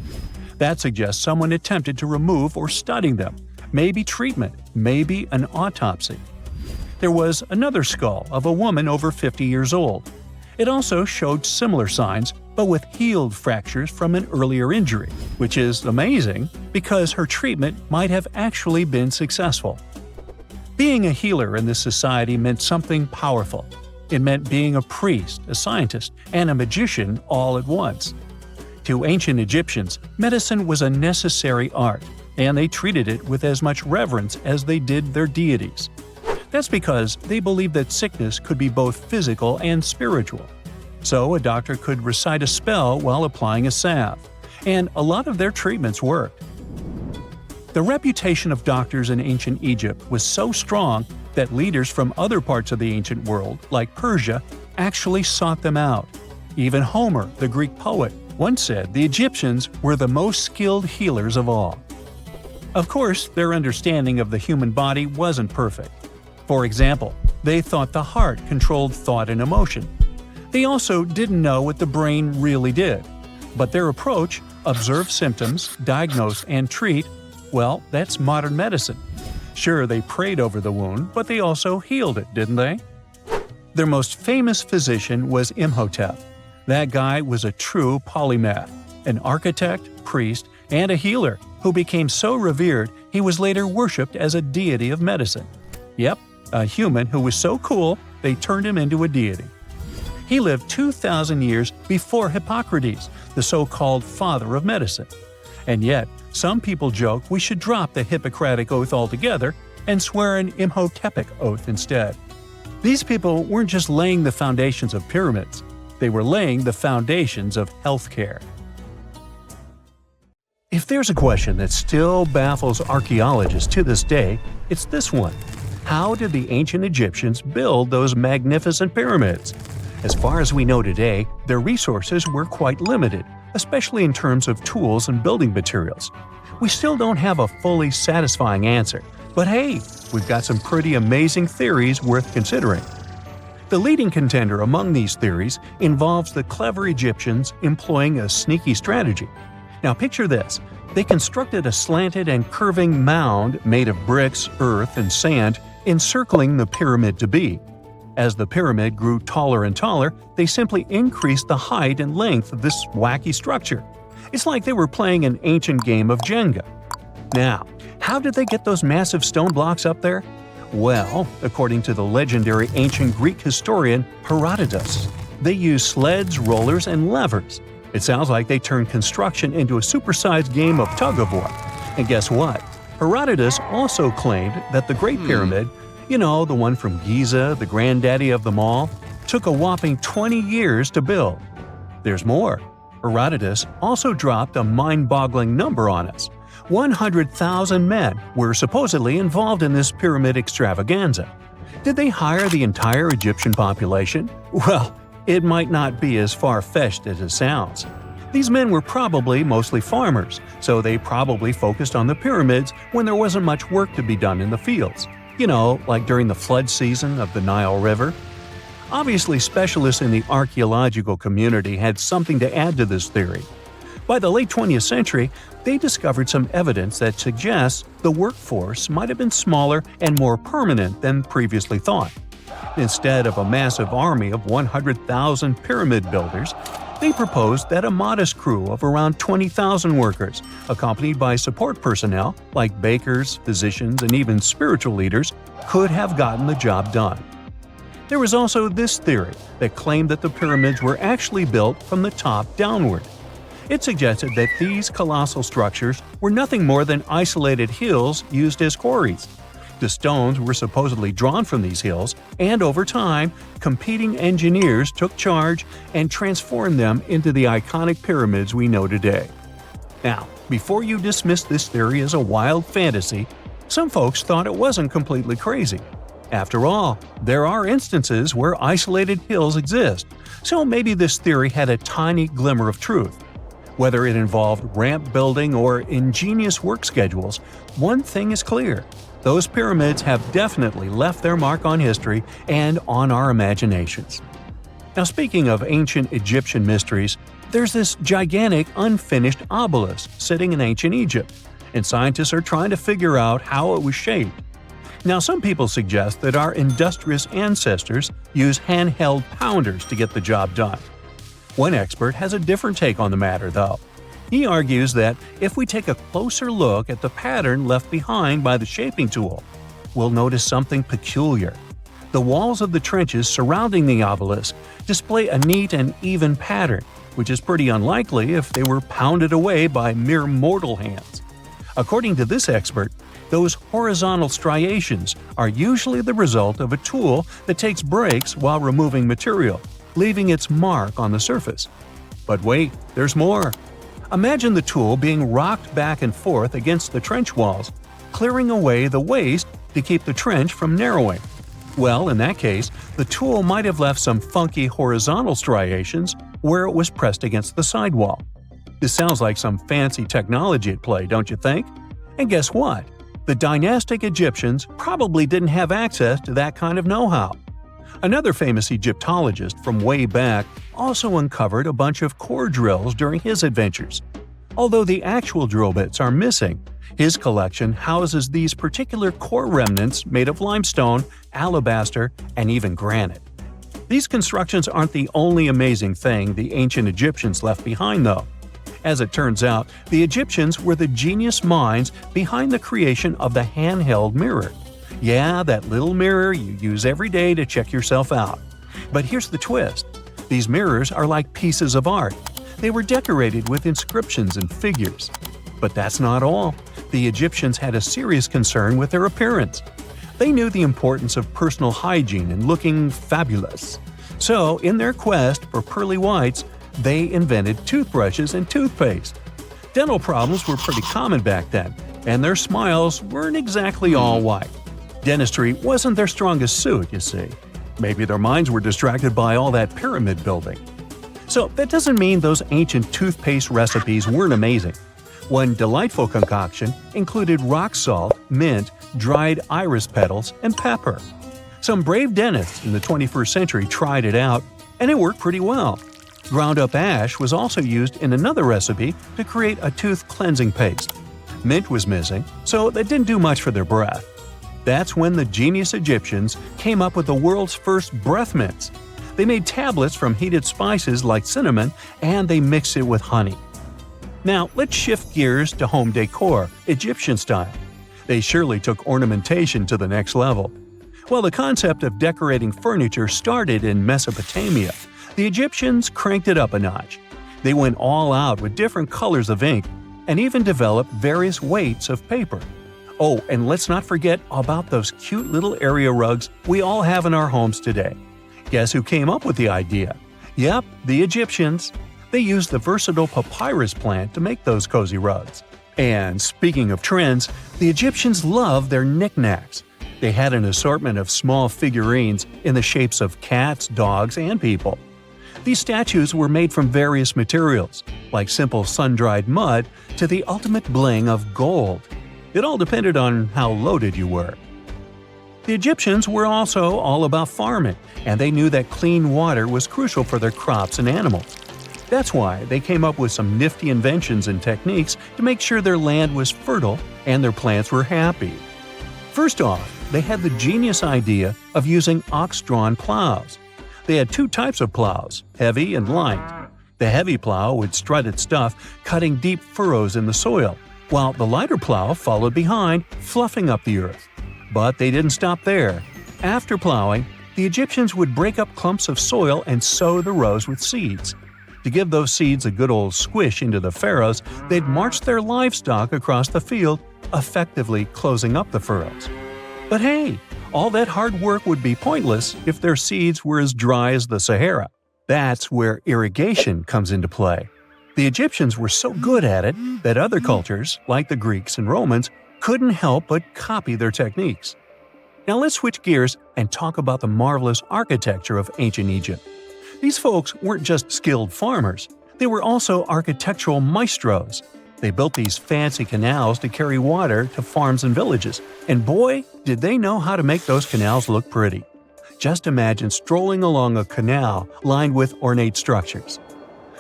That suggests someone attempted to remove or study them, maybe treatment, maybe an autopsy. There was another skull of a woman over 50 years old. It also showed similar signs, but with healed fractures from an earlier injury, which is amazing because her treatment might have actually been successful. Being a healer in this society meant something powerful. It meant being a priest, a scientist, and a magician all at once. To ancient Egyptians, medicine was a necessary art, and they treated it with as much reverence as they did their deities. That's because they believed that sickness could be both physical and spiritual. So a doctor could recite a spell while applying a salve, and a lot of their treatments worked. The reputation of doctors in ancient Egypt was so strong that leaders from other parts of the ancient world, like Persia, actually sought them out. Even Homer, the Greek poet, once said the Egyptians were the most skilled healers of all. Of course, their understanding of the human body wasn't perfect. For example, they thought the heart controlled thought and emotion. They also didn't know what the brain really did. But their approach, observe symptoms, diagnose, and treat, well, that's modern medicine. Sure, they prayed over the wound, but they also healed it, didn't they? Their most famous physician was Imhotep. That guy was a true polymath, an architect, priest, and a healer who became so revered he was later worshipped as a deity of medicine. Yep, a human who was so cool they turned him into a deity. He lived 2,000 years before Hippocrates, the so-called father of medicine. And yet, some people joke we should drop the Hippocratic Oath altogether and swear an Imhotepic oath instead. These people weren't just laying the foundations of pyramids. They were laying the foundations of healthcare. If there's a question that still baffles archaeologists to this day, it's this one. How did the ancient Egyptians build those magnificent pyramids? As far as we know today, their resources were quite limited, especially in terms of tools and building materials. We still don't have a fully satisfying answer, but hey, we've got some pretty amazing theories worth considering. The leading contender among these theories involves the clever Egyptians employing a sneaky strategy. Now picture this. They constructed a slanted and curving mound made of bricks, earth, and sand encircling the pyramid to be. As the pyramid grew taller and taller, they simply increased the height and length of this wacky structure. It's like they were playing an ancient game of Jenga. Now, how did they get those massive stone blocks up there? Well, according to the legendary ancient Greek historian Herodotus, they used sleds, rollers, and levers. It sounds like they turned construction into a supersized game of tug-of-war. And guess what? Herodotus also claimed that the Great Pyramid, the one from Giza, the granddaddy of them all, took a whopping 20 years to build. There's more. Herodotus also dropped a mind-boggling number on us. 100,000 men were supposedly involved in this pyramid extravaganza. Did they hire the entire Egyptian population? Well, it might not be as far-fetched as it sounds. These men were probably mostly farmers, so they probably focused on the pyramids when there wasn't much work to be done in the fields. Like during the flood season of the Nile River. Obviously, specialists in the archaeological community had something to add to this theory. By the late 20th century, they discovered some evidence that suggests the workforce might have been smaller and more permanent than previously thought. Instead of a massive army of 100,000 pyramid builders, they proposed that a modest crew of around 20,000 workers, accompanied by support personnel like bakers, physicians, and even spiritual leaders, could have gotten the job done. There was also this theory that claimed that the pyramids were actually built from the top downward. It suggested that these colossal structures were nothing more than isolated hills used as quarries. The stones were supposedly drawn from these hills, and over time, competing engineers took charge and transformed them into the iconic pyramids we know today. Now, before you dismiss this theory as a wild fantasy, some folks thought it wasn't completely crazy. After all, there are instances where isolated hills exist, so maybe this theory had a tiny glimmer of truth. Whether it involved ramp building or ingenious work schedules, one thing is clear. Those pyramids have definitely left their mark on history and on our imaginations. Now, speaking of ancient Egyptian mysteries, there's this gigantic unfinished obelisk sitting in ancient Egypt, and scientists are trying to figure out how it was shaped. Now, some people suggest that our industrious ancestors used handheld pounders to get the job done. One expert has a different take on the matter, though. He argues that if we take a closer look at the pattern left behind by the shaping tool, we'll notice something peculiar. The walls of the trenches surrounding the obelisk display a neat and even pattern, which is pretty unlikely if they were pounded away by mere mortal hands. According to this expert, those horizontal striations are usually the result of a tool that takes breaks while removing material, leaving its mark on the surface. But wait, there's more. Imagine the tool being rocked back and forth against the trench walls, clearing away the waste to keep the trench from narrowing. Well, in that case, the tool might have left some funky horizontal striations where it was pressed against the sidewall. This sounds like some fancy technology at play, don't you think? And guess what? The dynastic Egyptians probably didn't have access to that kind of know-how. Another famous Egyptologist from way back also uncovered a bunch of core drills during his adventures. Although the actual drill bits are missing, his collection houses these particular core remnants made of limestone, alabaster, and even granite. These constructions aren't the only amazing thing the ancient Egyptians left behind, though. As it turns out, the Egyptians were the genius minds behind the creation of the handheld mirror. Yeah, that little mirror you use every day to check yourself out. But here's the twist. These mirrors are like pieces of art. They were decorated with inscriptions and figures. But that's not all. The Egyptians had a serious concern with their appearance. They knew the importance of personal hygiene and looking fabulous. So, in their quest for pearly whites, they invented toothbrushes and toothpaste. Dental problems were pretty common back then, and their smiles weren't exactly all white. Dentistry wasn't their strongest suit, you see. Maybe their minds were distracted by all that pyramid building. So that doesn't mean those ancient toothpaste recipes weren't amazing. One delightful concoction included rock salt, mint, dried iris petals, and pepper. Some brave dentists in the 21st century tried it out, and it worked pretty well. Ground-up ash was also used in another recipe to create a tooth cleansing paste. Mint was missing, so that didn't do much for their breath. That's when the genius Egyptians came up with the world's first breath mints. They made tablets from heated spices like cinnamon, and they mixed it with honey. Now, let's shift gears to home decor, Egyptian style. They surely took ornamentation to the next level. While the concept of decorating furniture started in Mesopotamia, the Egyptians cranked it up a notch. They went all out with different colors of ink and even developed various weights of paper. Oh, and let's not forget about those cute little area rugs we all have in our homes today. Guess who came up with the idea? Yep, the Egyptians. They used the versatile papyrus plant to make those cozy rugs. And speaking of trends, the Egyptians loved their knickknacks. They had an assortment of small figurines in the shapes of cats, dogs, and people. These statues were made from various materials, like simple sun-dried mud to the ultimate bling of gold. It all depended on how loaded you were. The Egyptians were also all about farming, and they knew that clean water was crucial for their crops and animals. That's why they came up with some nifty inventions and techniques to make sure their land was fertile and their plants were happy. First off, they had the genius idea of using ox-drawn plows. They had two types of plows, heavy and light. The heavy plow would strut its stuff, cutting deep furrows in the soil, while the lighter plow followed behind, fluffing up the earth. But they didn't stop there. After plowing, the Egyptians would break up clumps of soil and sow the rows with seeds. To give those seeds a good old squish into the furrows, they'd march their livestock across the field, effectively closing up the furrows. But hey, all that hard work would be pointless if their seeds were as dry as the Sahara. That's where irrigation comes into play. The Egyptians were so good at it that other cultures, like the Greeks and Romans, couldn't help but copy their techniques. Now let's switch gears and talk about the marvelous architecture of ancient Egypt. These folks weren't just skilled farmers, they were also architectural maestros. They built these fancy canals to carry water to farms and villages, and boy, did they know how to make those canals look pretty. Just imagine strolling along a canal lined with ornate structures.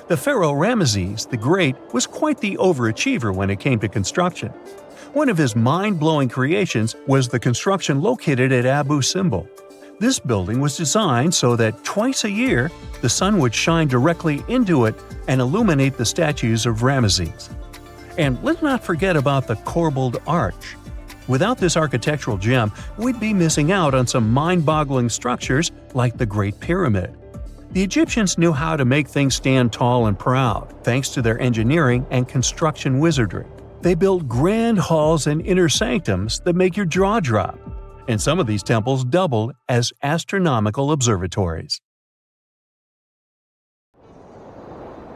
The pharaoh Ramesses the Great was quite the overachiever when it came to construction. One of his mind-blowing creations was the construction located at Abu Simbel. This building was designed so that twice a year, the sun would shine directly into it and illuminate the statues of Ramesses. And let's not forget about the corbelled arch. Without this architectural gem, we'd be missing out on some mind-boggling structures like the Great Pyramid. The Egyptians knew how to make things stand tall and proud, thanks to their engineering and construction wizardry. They built grand halls and inner sanctums that make your jaw drop. And some of these temples doubled as astronomical observatories.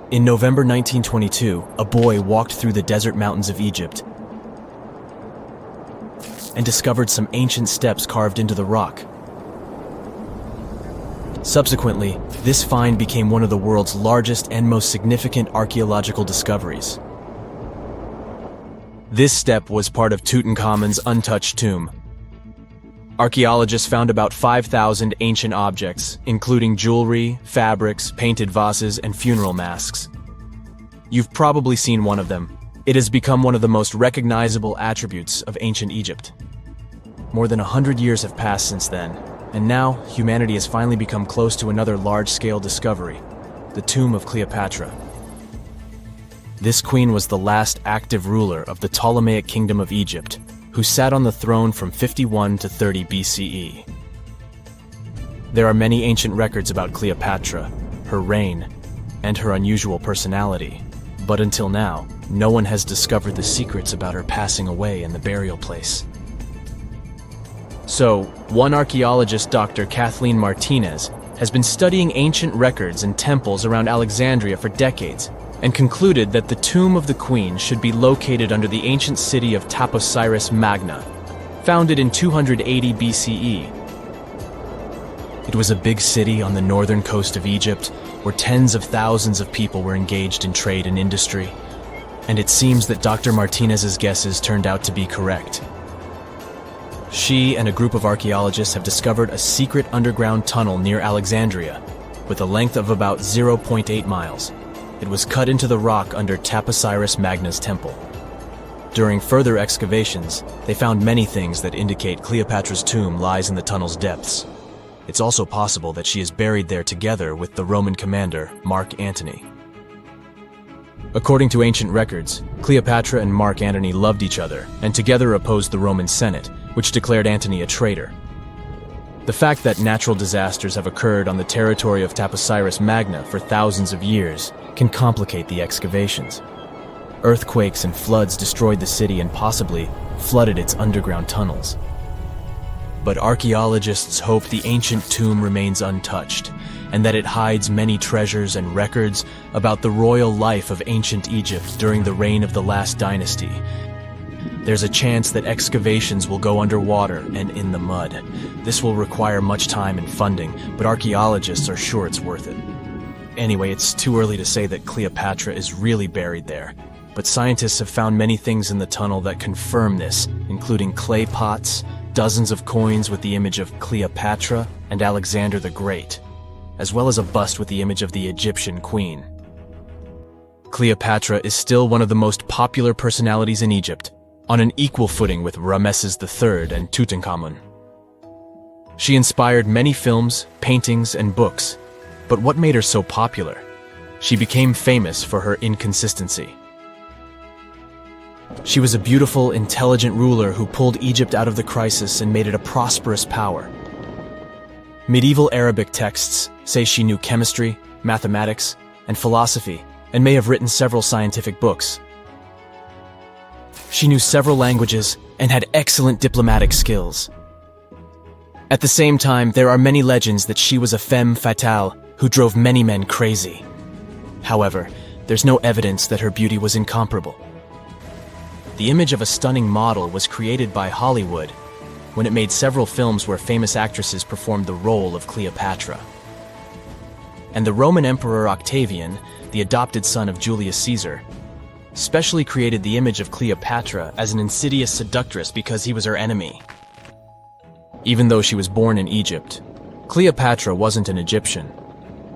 In November 1922, a boy walked through the desert mountains of Egypt and discovered some ancient steps carved into the rock. Subsequently, this find became one of the world's largest and most significant archaeological discoveries. This step was part of Tutankhamun's untouched tomb. Archaeologists found about 5,000 ancient objects, including jewelry, fabrics, painted vases, and funeral masks. You've probably seen one of them. It has become one of the most recognizable attributes of ancient Egypt. More than 100 years have passed since then, and now humanity has finally become close to another large-scale discovery, the tomb of Cleopatra. This queen was the last active ruler of the Ptolemaic Kingdom of Egypt, who sat on the throne from 51 to 30 BCE. There are many ancient records about Cleopatra, her reign, and her unusual personality, but until now, no one has discovered the secrets about her passing away in the burial place. So, one archaeologist, Dr. Kathleen Martinez, has been studying ancient records and temples around Alexandria for decades, and concluded that the tomb of the queen should be located under the ancient city of Taposiris Magna, founded in 280 BCE. It was a big city on the northern coast of Egypt, where tens of thousands of people were engaged in trade and industry. And it seems that Dr. Martinez's guesses turned out to be correct. She and a group of archaeologists have discovered a secret underground tunnel near Alexandria, with a length of about 0.8 miles. It was cut into the rock under Taposiris Magna's temple. During further excavations, they found many things that indicate Cleopatra's tomb lies in the tunnel's depths. It's also possible that she is buried there together with the Roman commander, Mark Antony. According to ancient records, Cleopatra and Mark Antony loved each other and together opposed the Roman Senate, which declared Antony a traitor. The fact that natural disasters have occurred on the territory of Taposiris Magna for thousands of years can complicate the excavations. Earthquakes and floods destroyed the city and possibly flooded its underground tunnels. But archaeologists hope the ancient tomb remains untouched, and that it hides many treasures and records about the royal life of ancient Egypt during the reign of the last dynasty. There's a chance that excavations will go underwater and in the mud. This will require much time and funding, but archaeologists are sure it's worth it. Anyway, it's too early to say that Cleopatra is really buried there, but scientists have found many things in the tunnel that confirm this, including clay pots, dozens of coins with the image of Cleopatra and Alexander the Great, as well as a bust with the image of the Egyptian queen. Cleopatra is still one of the most popular personalities in Egypt, on an equal footing with Ramesses III and Tutankhamun. She inspired many films, paintings, and books, but what made her so popular? She became famous for her inconsistency. She was a beautiful, intelligent ruler who pulled Egypt out of the crisis and made it a prosperous power. Medieval Arabic texts say she knew chemistry, mathematics, and philosophy, and may have written several scientific books. She knew several languages and had excellent diplomatic skills. At the same time, there are many legends that she was a femme fatale who drove many men crazy. However, there's no evidence that her beauty was incomparable. The image of a stunning model was created by Hollywood when it made several films where famous actresses performed the role of Cleopatra. And the Roman Emperor Octavian, the adopted son of Julius Caesar, specially created the image of Cleopatra as an insidious seductress because he was her enemy. Even though she was born in Egypt, Cleopatra wasn't an Egyptian.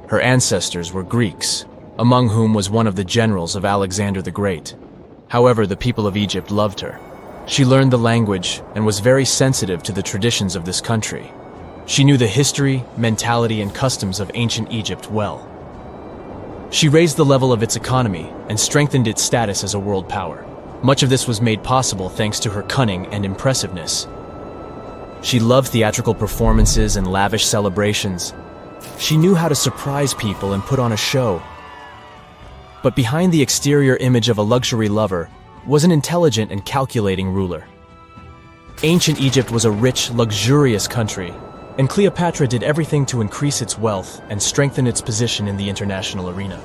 Her ancestors were Greeks, among whom was one of the generals of Alexander the Great. However, the people of Egypt loved her. She learned the language and was very sensitive to the traditions of this country. She knew the history, mentality, and customs of ancient Egypt well. She raised the level of its economy and strengthened its status as a world power. Much of this was made possible thanks to her cunning and impressiveness. She loved theatrical performances and lavish celebrations. She knew how to surprise people and put on a show. But behind the exterior image of a luxury lover was an intelligent and calculating ruler. Ancient Egypt was a rich, luxurious country, and Cleopatra did everything to increase its wealth and strengthen its position in the international arena.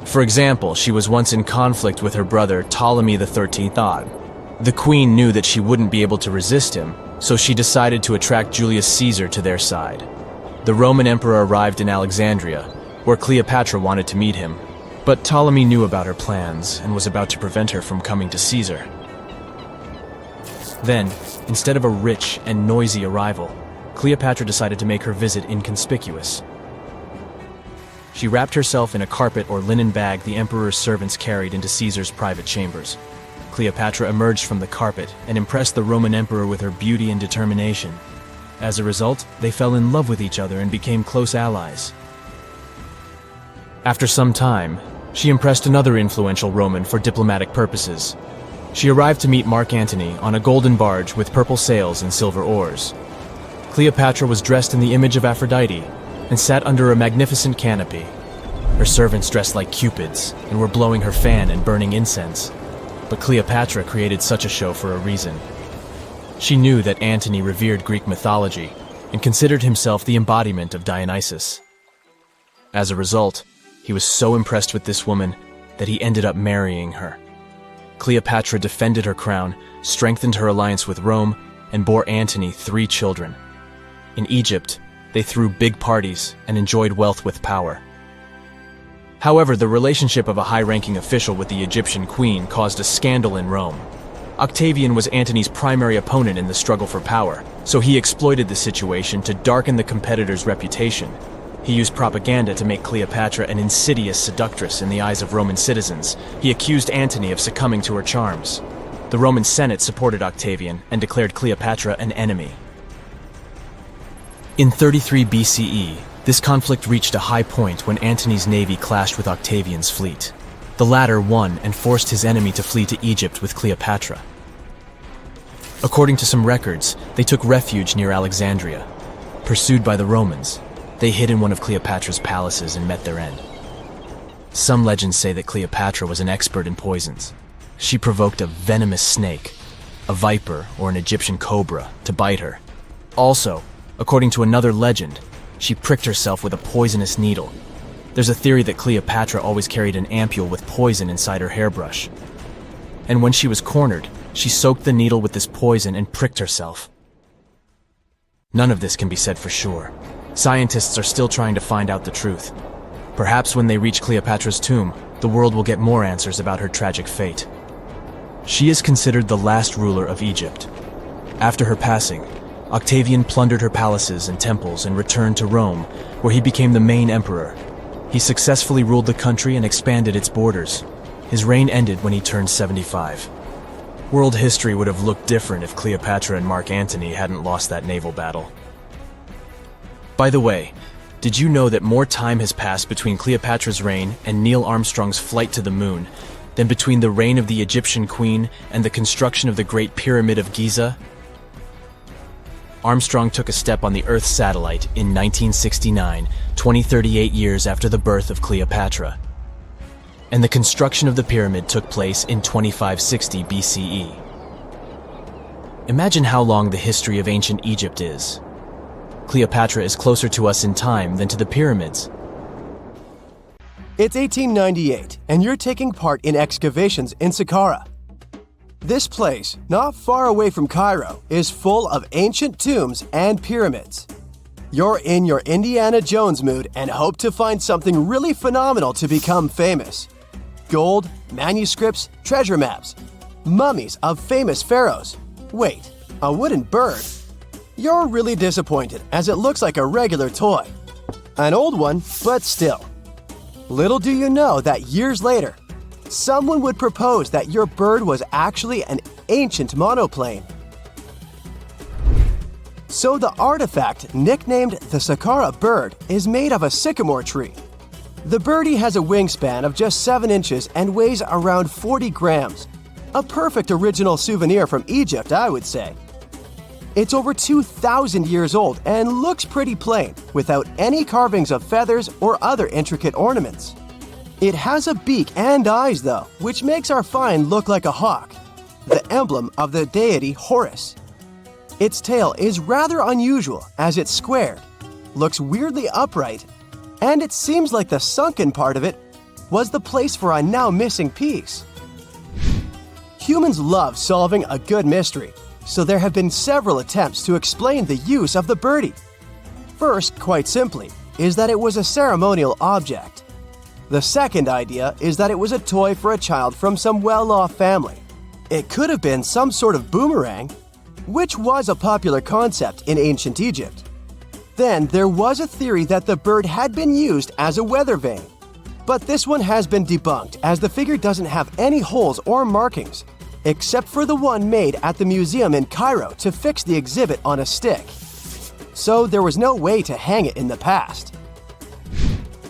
For example, she was once in conflict with her brother Ptolemy XIII. The queen knew that she wouldn't be able to resist him, so she decided to attract Julius Caesar to their side. The Roman emperor arrived in Alexandria, where Cleopatra wanted to meet him, but Ptolemy knew about her plans and was about to prevent her from coming to Caesar. Then, instead of a rich and noisy arrival, Cleopatra decided to make her visit inconspicuous. She wrapped herself in a carpet or linen bag the emperor's servants carried into Caesar's private chambers. Cleopatra emerged from the carpet and impressed the Roman emperor with her beauty and determination. As a result, they fell in love with each other and became close allies. After some time, she impressed another influential Roman for diplomatic purposes. She arrived to meet Mark Antony on a golden barge with purple sails and silver oars. Cleopatra was dressed in the image of Aphrodite and sat under a magnificent canopy. Her servants dressed like cupids and were blowing her fan and burning incense. But Cleopatra created such a show for a reason. She knew that Antony revered Greek mythology and considered himself the embodiment of Dionysus. As a result, he was so impressed with this woman that he ended up marrying her. Cleopatra defended her crown, strengthened her alliance with Rome, and bore Antony 3 children. In Egypt, they threw big parties and enjoyed wealth with power. However, the relationship of a high-ranking official with the Egyptian queen caused a scandal in Rome. Octavian was Antony's primary opponent in the struggle for power, so he exploited the situation to darken the competitor's reputation. He used propaganda to make Cleopatra an insidious seductress in the eyes of Roman citizens. He accused Antony of succumbing to her charms. The Roman Senate supported Octavian and declared Cleopatra an enemy. In 33 BCE, this conflict reached a high point when Antony's navy clashed with Octavian's fleet. The latter won and forced his enemy to flee to Egypt with Cleopatra. According to some records, they took refuge near Alexandria. Pursued by the Romans, they hid in one of Cleopatra's palaces and met their end. Some legends say that Cleopatra was an expert in poisons. She provoked a venomous snake, a viper or an Egyptian cobra, to bite her. Also, according to another legend, she pricked herself with a poisonous needle. There's a theory that Cleopatra always carried an ampule with poison inside her hairbrush. And when she was cornered, she soaked the needle with this poison and pricked herself. None of this can be said for sure. Scientists are still trying to find out the truth. Perhaps when they reach Cleopatra's tomb, the world will get more answers about her tragic fate. She is considered the last ruler of Egypt. After her passing, Octavian plundered her palaces and temples and returned to Rome, where he became the main emperor. He successfully ruled the country and expanded its borders. His reign ended when he turned 75. World history would have looked different if Cleopatra and Mark Antony hadn't lost that naval battle. By the way, did you know that more time has passed between Cleopatra's reign and Neil Armstrong's flight to the moon than between the reign of the Egyptian queen and the construction of the Great Pyramid of Giza? Armstrong took a step on the Earth satellite in 1969, 38 years after the birth of Cleopatra. And the construction of the pyramid took place in 2560 BCE. Imagine how long the history of ancient Egypt is. Cleopatra is closer to us in time than to the pyramids. It's 1898, and you're taking part in excavations in Saqqara. This place, not far away from Cairo, is full of ancient tombs and pyramids. You're in your Indiana Jones mood and hope to find something really phenomenal to become famous. Gold, manuscripts, treasure maps, mummies of famous pharaohs. Wait, a wooden bird? You're really disappointed as it looks like a regular toy. An old one, but still. Little do you know that years later, someone would propose that your bird was actually an ancient monoplane. So the artifact, nicknamed the Saqqara bird, is made of a sycamore tree. The birdie has a wingspan of just 7 inches and weighs around 40 grams. A perfect original souvenir from Egypt, I would say. It's over 2,000 years old and looks pretty plain, without any carvings of feathers or other intricate ornaments. It has a beak and eyes though, which makes our find look like a hawk, the emblem of the deity Horus. Its tail is rather unusual as it's squared, looks weirdly upright, and it seems like the sunken part of it was the place for a now missing piece. Humans love solving a good mystery, so there have been several attempts to explain the use of the birdie. First, quite simply, is that it was a ceremonial object. The second idea is that it was a toy for a child from some well-off family. It could have been some sort of boomerang, which was a popular concept in ancient Egypt. Then there was a theory that the bird had been used as a weather vane. But this one has been debunked as the figure doesn't have any holes or markings, except for the one made at the museum in Cairo to fix the exhibit on a stick. So there was no way to hang it in the past.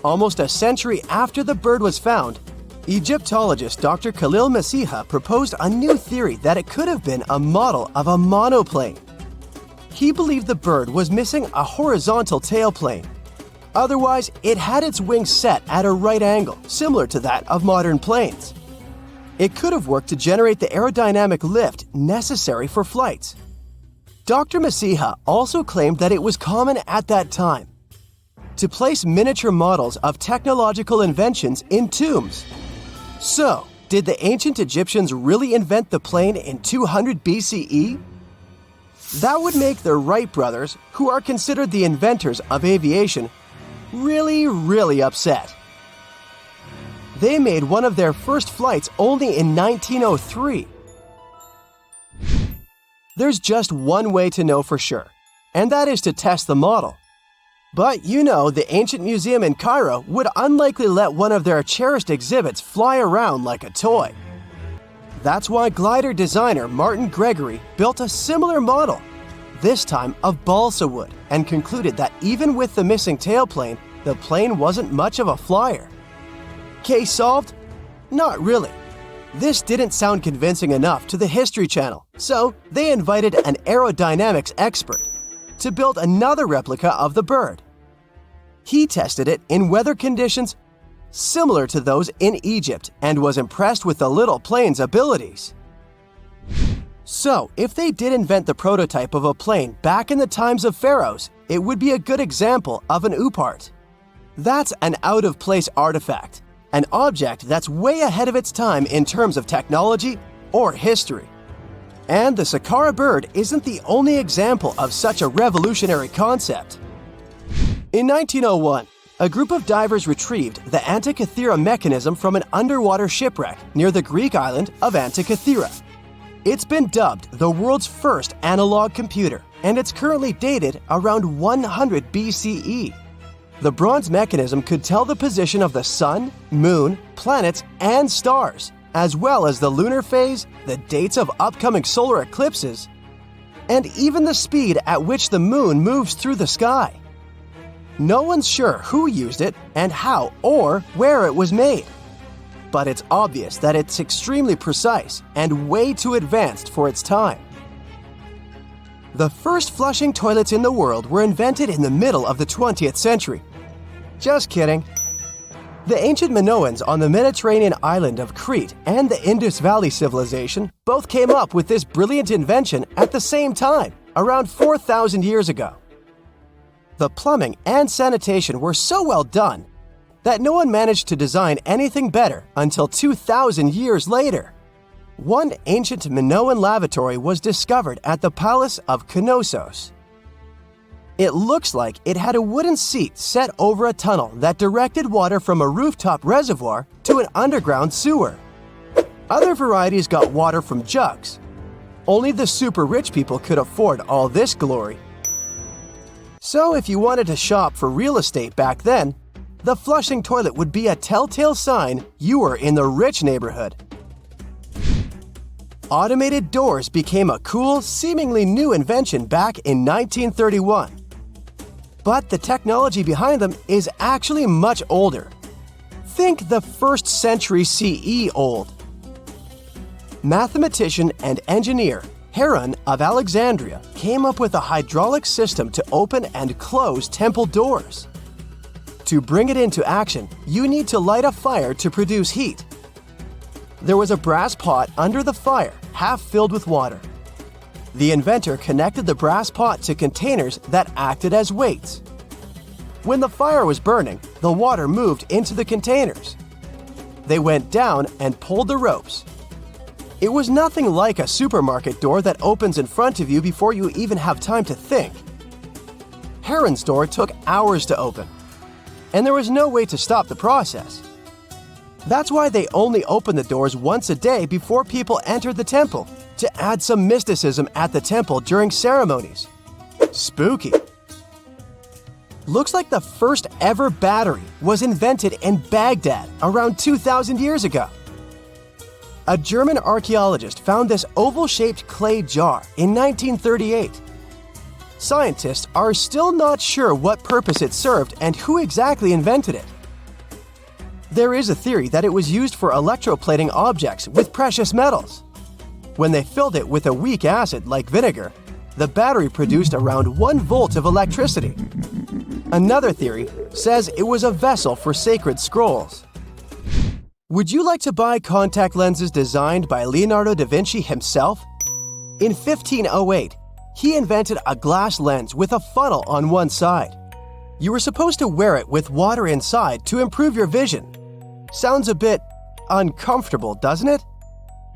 Almost a century after the bird was found, Egyptologist Dr. Khalil Masiha proposed a new theory that it could have been a model of a monoplane. He believed the bird was missing a horizontal tailplane. Otherwise, it had its wings set at a right angle, similar to that of modern planes. It could have worked to generate the aerodynamic lift necessary for flights. Dr. Masiha also claimed that it was common at that time to place miniature models of technological inventions in tombs. So, did the ancient Egyptians really invent the plane in 200 BCE? That would make the Wright brothers, who are considered the inventors of aviation, really upset. They made one of their first flights only in 1903. There's just one way to know for sure, and that is to test the model. But you know, the ancient museum in Cairo would unlikely let one of their cherished exhibits fly around like a toy. That's why glider designer Martin Gregory built a similar model, this time of balsa wood, and concluded that even with the missing tailplane, the plane wasn't much of a flyer. Case solved? Not really. This didn't sound convincing enough to the History Channel, so they invited an aerodynamics expert to build another replica of the bird. He tested it in weather conditions similar to those in Egypt and was impressed with the little plane's abilities. So, if they did invent the prototype of a plane back in the times of pharaohs, it would be a good example of an oopart. That's an out-of-place artifact, an object that's way ahead of its time in terms of technology or history. And the Saqqara bird isn't the only example of such a revolutionary concept. In 1901, a group of divers retrieved the Antikythera mechanism from an underwater shipwreck near the Greek island of Antikythera. It's been dubbed the world's first analog computer, and it's currently dated around 100 BCE. The bronze mechanism could tell the position of the sun, moon, planets, and stars, as well as the lunar phase, the dates of upcoming solar eclipses, and even the speed at which the moon moves through the sky. No one's sure who used it and how or where it was made. But it's obvious that it's extremely precise and way too advanced for its time. The first flushing toilets in the world were invented in the middle of the 20th century. Just kidding. The ancient Minoans on the Mediterranean island of Crete and the Indus Valley civilization both came up with this brilliant invention at the same time, around 4,000 years ago. The plumbing and sanitation were so well done that no one managed to design anything better until 2,000 years later. One ancient Minoan lavatory was discovered at the Palace of Knossos. It looks like it had a wooden seat set over a tunnel that directed water from a rooftop reservoir to an underground sewer. Other varieties got water from jugs. Only the super rich people could afford all this glory. So if you wanted to shop for real estate back then, the flushing toilet would be a telltale sign you were in the rich neighborhood. Automated doors became a cool, seemingly new invention back in 1931. But the technology behind them is actually much older. Think the 1st century CE old. Mathematician and engineer Heron of Alexandria came up with a hydraulic system to open and close temple doors. To bring it into action, you need to light a fire to produce heat. There was a brass pot under the fire, half filled with water. The inventor connected the brass pot to containers that acted as weights. When the fire was burning, the water moved into the containers. They went down and pulled the ropes. It was nothing like a supermarket door that opens in front of you before you even have time to think. Heron's door took hours to open, and there was no way to stop the process. That's why they only opened the doors once a day before people entered the temple, to add some mysticism at the temple during ceremonies. Spooky. Looks like the first ever battery was invented in Baghdad around 2,000 years ago. A German archaeologist found this oval-shaped clay jar in 1938. Scientists are still not sure what purpose it served and who exactly invented it. There is a theory that it was used for electroplating objects with precious metals. When they filled it with a weak acid like vinegar, the battery produced around 1 volt of electricity. Another theory says it was a vessel for sacred scrolls. Would you like to buy contact lenses designed by Leonardo da Vinci himself? In 1508, he invented a glass lens with a funnel on one side. You were supposed to wear it with water inside to improve your vision. Sounds a bit uncomfortable, doesn't it?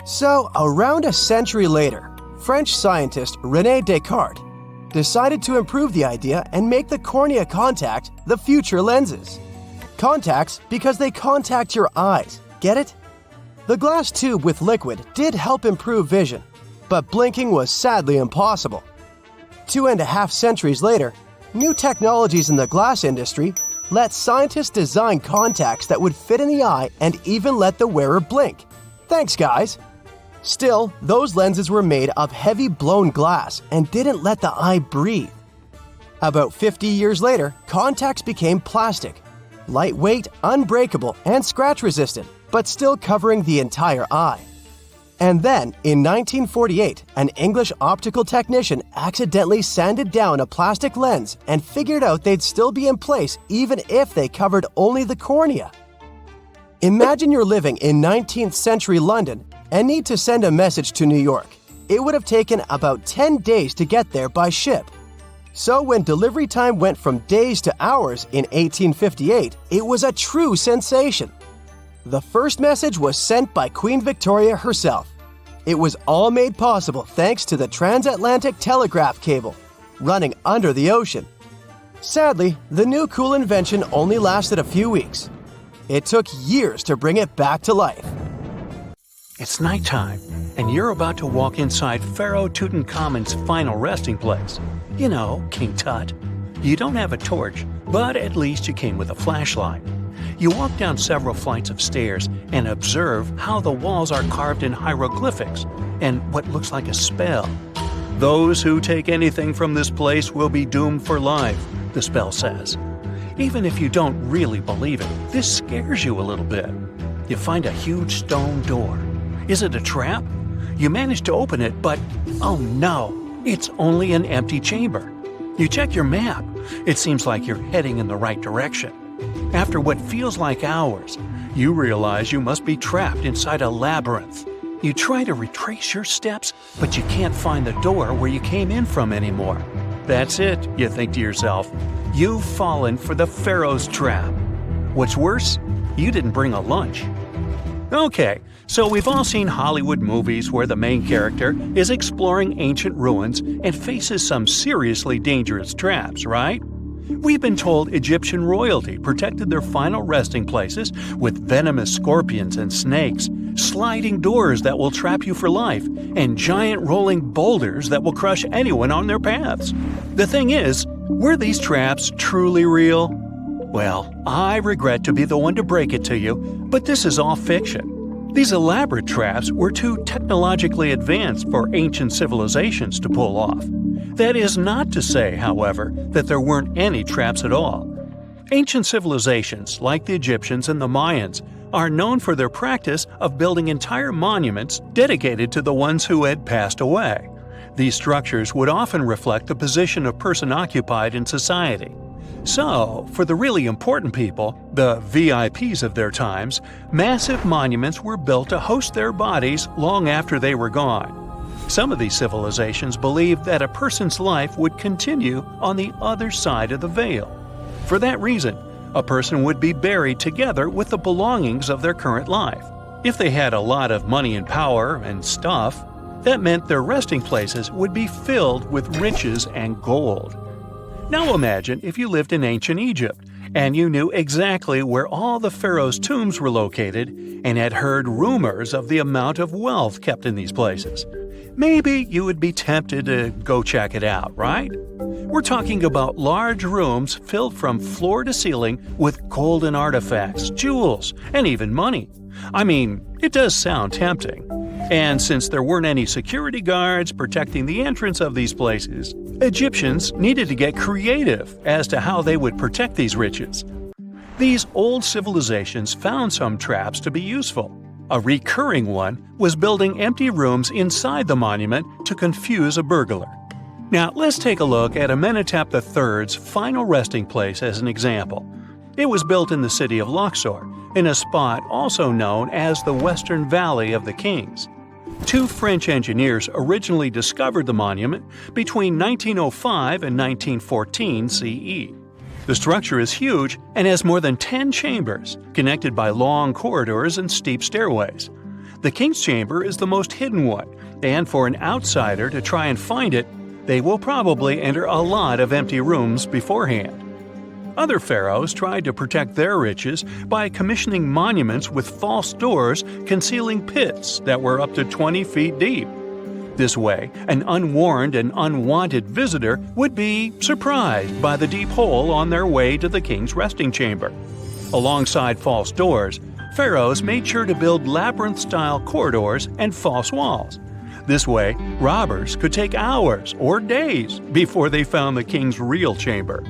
So, around a century later, French scientist René Descartes decided to improve the idea and make the cornea contact the future lenses. Contacts because they contact your eyes, get it? The glass tube with liquid did help improve vision, but blinking was sadly impossible. 2.5 centuries later, new technologies in the glass industry let scientists design contacts that would fit in the eye and even let the wearer blink. Thanks, guys! Still, those lenses were made of heavy blown glass and didn't let the eye breathe. About 50 years later, contacts became plastic, lightweight, unbreakable, and scratch-resistant, but still covering the entire eye. And then, in 1948, an English optical technician accidentally sanded down a plastic lens and figured out they'd still be in place even if they covered only the cornea. Imagine you're living in 19th century London and need to send a message to New York. It would have taken about 10 days to get there by ship. So when delivery time went from days to hours in 1858, it was a true sensation. The first message was sent by Queen Victoria herself. It was all made possible thanks to the transatlantic telegraph cable, running under the ocean. Sadly, the new cool invention only lasted a few weeks. It took years to bring it back to life. It's nighttime, and you're about to walk inside Pharaoh Tutankhamun's final resting place. You know, King Tut. You don't have a torch, but at least you came with a flashlight. You walk down several flights of stairs and observe how the walls are carved in hieroglyphics and what looks like a spell. Those who take anything from this place will be doomed for life, the spell says. Even if you don't really believe it, this scares you a little bit. You find a huge stone door. Is it a trap? You manage to open it, but oh no, it's only an empty chamber. You check your map. It seems like you're heading in the right direction. After what feels like hours, you realize you must be trapped inside a labyrinth. You try to retrace your steps, but you can't find the door where you came in from anymore. That's it, you think to yourself. You've fallen for the Pharaoh's trap. What's worse, you didn't bring a lunch. Okay, so we've all seen Hollywood movies where the main character is exploring ancient ruins and faces some seriously dangerous traps, right? We've been told Egyptian royalty protected their final resting places with venomous scorpions and snakes, sliding doors that will trap you for life, and giant rolling boulders that will crush anyone on their paths. The thing is, were these traps truly real? Well, I regret to be the one to break it to you, but this is all fiction. These elaborate traps were too technologically advanced for ancient civilizations to pull off. That is not to say, however, that there weren't any traps at all. Ancient civilizations, like the Egyptians and the Mayans, are known for their practice of building entire monuments dedicated to the ones who had passed away. These structures would often reflect the position of person occupied in society. So, for the really important people, the VIPs of their times, massive monuments were built to host their bodies long after they were gone. Some of these civilizations believed that a person's life would continue on the other side of the veil. For that reason, a person would be buried together with the belongings of their current life. If they had a lot of money and power and stuff, that meant their resting places would be filled with riches and gold. Now imagine if you lived in ancient Egypt and you knew exactly where all the pharaohs' tombs were located and had heard rumors of the amount of wealth kept in these places. Maybe you would be tempted to go check it out, right? We're talking about large rooms filled from floor to ceiling with golden artifacts, jewels, and even money. I mean, it does sound tempting. And since there weren't any security guards protecting the entrance of these places, Egyptians needed to get creative as to how they would protect these riches. These old civilizations found some traps to be useful. A recurring one was building empty rooms inside the monument to confuse a burglar. Now, let's take a look at Amenhotep III's final resting place as an example. It was built in the city of Luxor, in a spot also known as the Western Valley of the Kings. Two French engineers originally discovered the monument between 1905 and 1914 CE. The structure is huge and has more than 10 chambers, connected by long corridors and steep stairways. The King's Chamber is the most hidden one, and for an outsider to try and find it, they will probably enter a lot of empty rooms beforehand. Other pharaohs tried to protect their riches by commissioning monuments with false doors concealing pits that were up to 20 feet deep. This way, an unwarned and unwanted visitor would be surprised by the deep hole on their way to the king's resting chamber. Alongside false doors, pharaohs made sure to build labyrinth-style corridors and false walls. This way, robbers could take hours or days before they found the king's real chamber.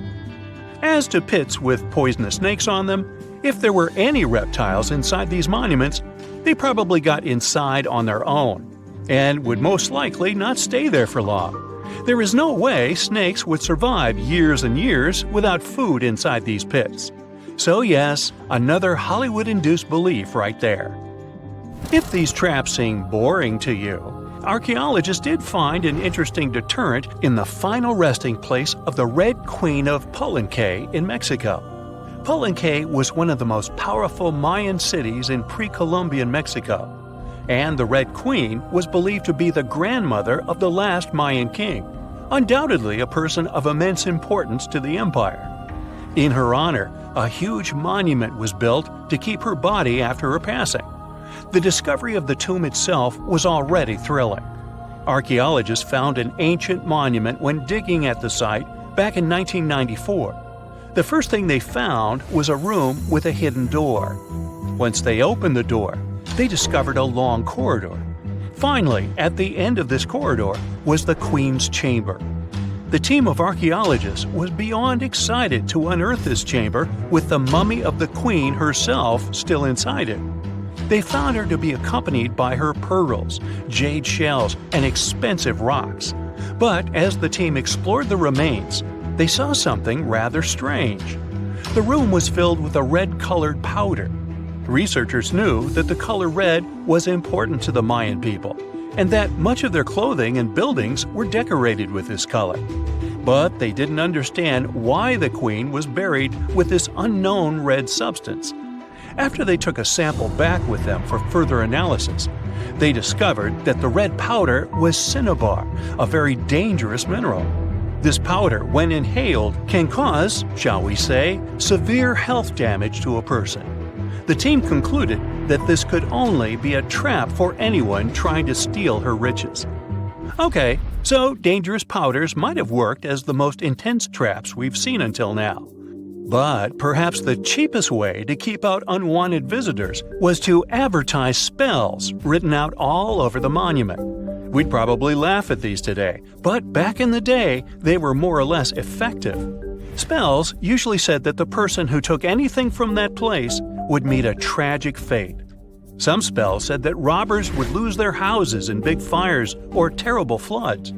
As to pits with poisonous snakes on them, if there were any reptiles inside these monuments, They probably got inside on their own, and would most likely not stay there for long. There is no way snakes would survive years and years without food inside these pits. So yes, another Hollywood-induced belief right there. If these traps seem boring to you, archaeologists did find an interesting deterrent in the final resting place of the Red Queen of Palenque in Mexico. Palenque was one of the most powerful Mayan cities in pre-Columbian Mexico, and the Red Queen was believed to be the grandmother of the last Mayan king, undoubtedly a person of immense importance to the empire. In her honor, a huge monument was built to keep her body after her passing. The discovery of the tomb itself was already thrilling. Archaeologists found an ancient monument when digging at the site back in 1994. The first thing they found was a room with a hidden door. Once they opened the door, they discovered a long corridor. Finally, at the end of this corridor was the Queen's chamber. The team of archaeologists was beyond excited to unearth this chamber with the mummy of the Queen herself still inside it. They found her to be accompanied by her pearls, jade shells, and expensive rocks. But as the team explored the remains, they saw something rather strange. The room was filled with a red-colored powder. Researchers knew that the color red was important to the Mayan people, and that much of their clothing and buildings were decorated with this color. But they didn't understand why the Queen was buried with this unknown red substance. After they took a sample back with them for further analysis, they discovered that the red powder was cinnabar, a very dangerous mineral. This powder, when inhaled, can cause, shall we say, severe health damage to a person. The team concluded that this could only be a trap for anyone trying to steal her riches. Okay, so dangerous powders might have worked as the most intense traps we've seen until now. But perhaps the cheapest way to keep out unwanted visitors was to advertise spells written out all over the monument. We'd probably laugh at these today, but back in the day, they were more or less effective. Spells usually said that the person who took anything from that place would meet a tragic fate. Some spells said that robbers would lose their houses in big fires or terrible floods.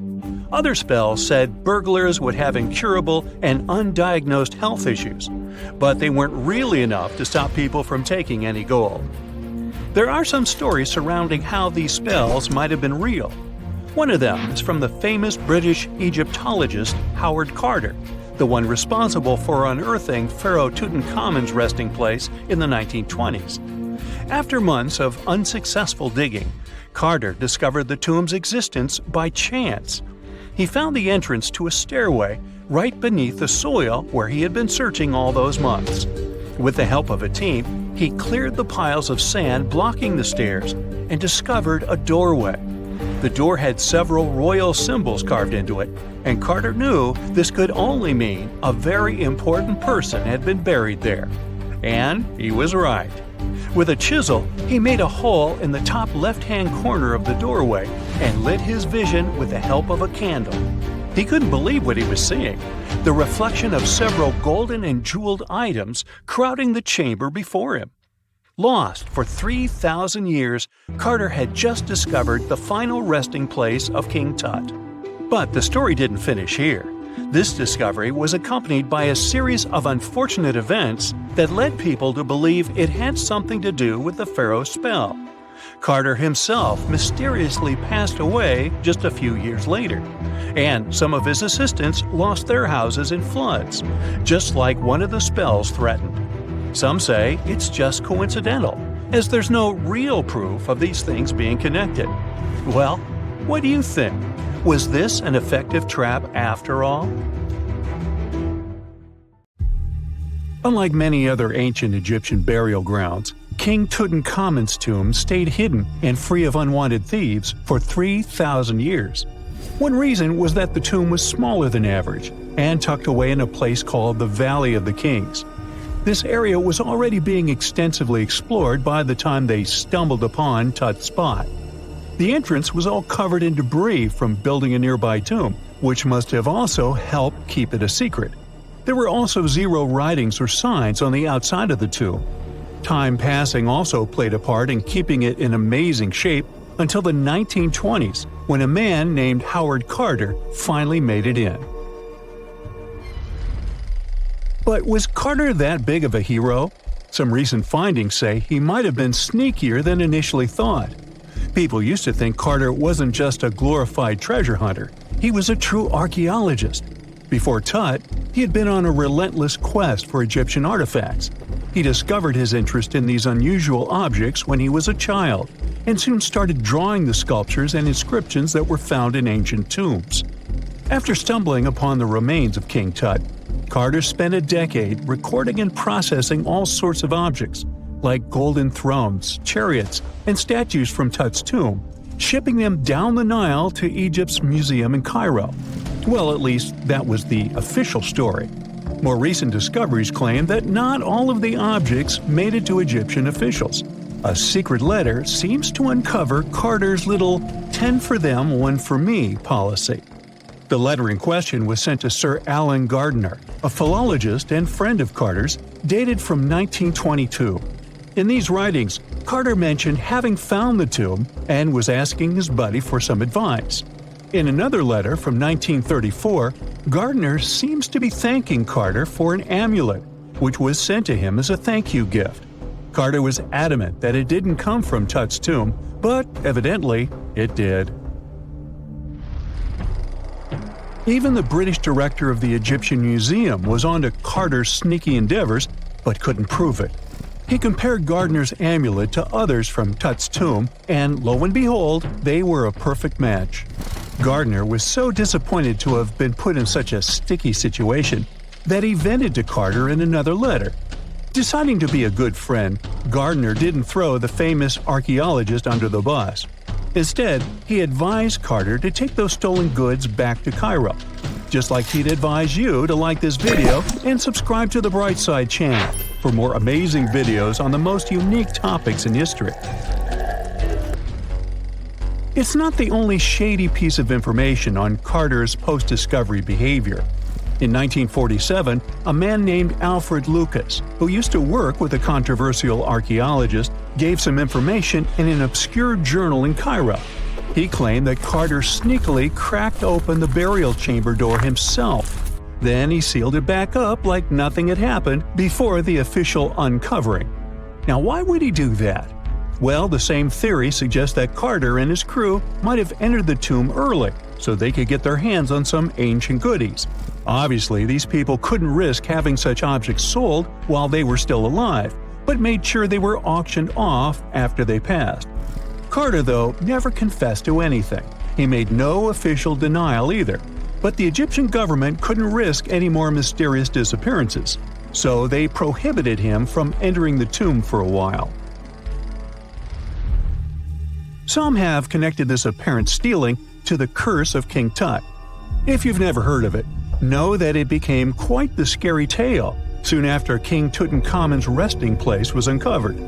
Other spells said burglars would have incurable and undiagnosed health issues, but they weren't really enough to stop people from taking any gold. There are some stories surrounding how these spells might have been real. One of them is from the famous British Egyptologist Howard Carter, the one responsible for unearthing Pharaoh Tutankhamun's resting place in the 1920s. After months of unsuccessful digging, Carter discovered the tomb's existence by chance. He found the entrance to a stairway right beneath the soil where he had been searching all those months. With the help of a team, he cleared the piles of sand blocking the stairs and discovered a doorway. The door had several royal symbols carved into it, and Carter knew this could only mean a very important person had been buried there. And he was right. With a chisel, he made a hole in the top left-hand corner of the doorway and lit his vision with the help of a candle. He couldn't believe what he was seeing, the reflection of several golden and jeweled items crowding the chamber before him. Lost for 3,000 years, Carter had just discovered the final resting place of King Tut. But the story didn't finish here. This discovery was accompanied by a series of unfortunate events that led people to believe it had something to do with the pharaoh's spell. Carter himself mysteriously passed away just a few years later, and some of his assistants lost their houses in floods, just like one of the spells threatened. Some say it's just coincidental, as there's no real proof of these things being connected. Well, what do you think? Was this an effective trap after all? Unlike many other ancient Egyptian burial grounds, King Tutankhamun's tomb stayed hidden and free of unwanted thieves for 3,000 years. One reason was that the tomb was smaller than average and tucked away in a place called the Valley of the Kings. This area was already being extensively explored by the time they stumbled upon Tut's spot. The entrance was all covered in debris from building a nearby tomb, which must have also helped keep it a secret. There were also zero writings or signs on the outside of the tomb. Time passing also played a part in keeping it in amazing shape until the 1920s, when a man named Howard Carter finally made it in. But was Carter that big of a hero? Some recent findings say he might have been sneakier than initially thought. People used to think Carter wasn't just a glorified treasure hunter, he was a true archaeologist. Before Tut, he had been on a relentless quest for Egyptian artifacts. He discovered his interest in these unusual objects when he was a child, and soon started drawing the sculptures and inscriptions that were found in ancient tombs. After stumbling upon the remains of King Tut, Carter spent a decade recording and processing all sorts of objects, like golden thrones, chariots, and statues from Tut's tomb, shipping them down the Nile to Egypt's museum in Cairo. Well, at least that was the official story. More recent discoveries claim that not all of the objects made it to Egyptian officials. A secret letter seems to uncover Carter's little 10 for them, 1 for me policy. The letter in question was sent to Sir Alan Gardiner, a philologist and friend of Carter's, dated from 1922. In these writings, Carter mentioned having found the tomb and was asking his buddy for some advice. In another letter from 1934, Gardiner seems to be thanking Carter for an amulet, which was sent to him as a thank you gift. Carter was adamant that it didn't come from Tut's tomb, but evidently it did. Even the British director of the Egyptian Museum was onto Carter's sneaky endeavors, but couldn't prove it. He compared Gardiner's amulet to others from Tut's tomb, and lo and behold, they were a perfect match. Gardiner was so disappointed to have been put in such a sticky situation that he vented to Carter in another letter. Deciding to be a good friend, Gardiner didn't throw the famous archaeologist under the bus. Instead, he advised Carter to take those stolen goods back to Cairo, just like he'd advise you to like this video and subscribe to the Brightside channel for more amazing videos on the most unique topics in history. It's not the only shady piece of information on Carter's post-discovery behavior. In 1947, a man named Alfred Lucas, who used to work with a controversial archaeologist, gave some information in an obscure journal in Cairo. He claimed that Carter sneakily cracked open the burial chamber door himself. Then he sealed it back up like nothing had happened before the official uncovering. Now, why would he do that? Well, the same theory suggests that Carter and his crew might have entered the tomb early so they could get their hands on some ancient goodies. Obviously, these people couldn't risk having such objects sold while they were still alive, but made sure they were auctioned off after they passed. Carter, though, never confessed to anything. He made no official denial either, but the Egyptian government couldn't risk any more mysterious disappearances, so they prohibited him from entering the tomb for a while. Some have connected this apparent stealing to the curse of King Tut. If you've never heard of it, know that it became quite the scary tale soon after King Tutankhamun's resting place was uncovered.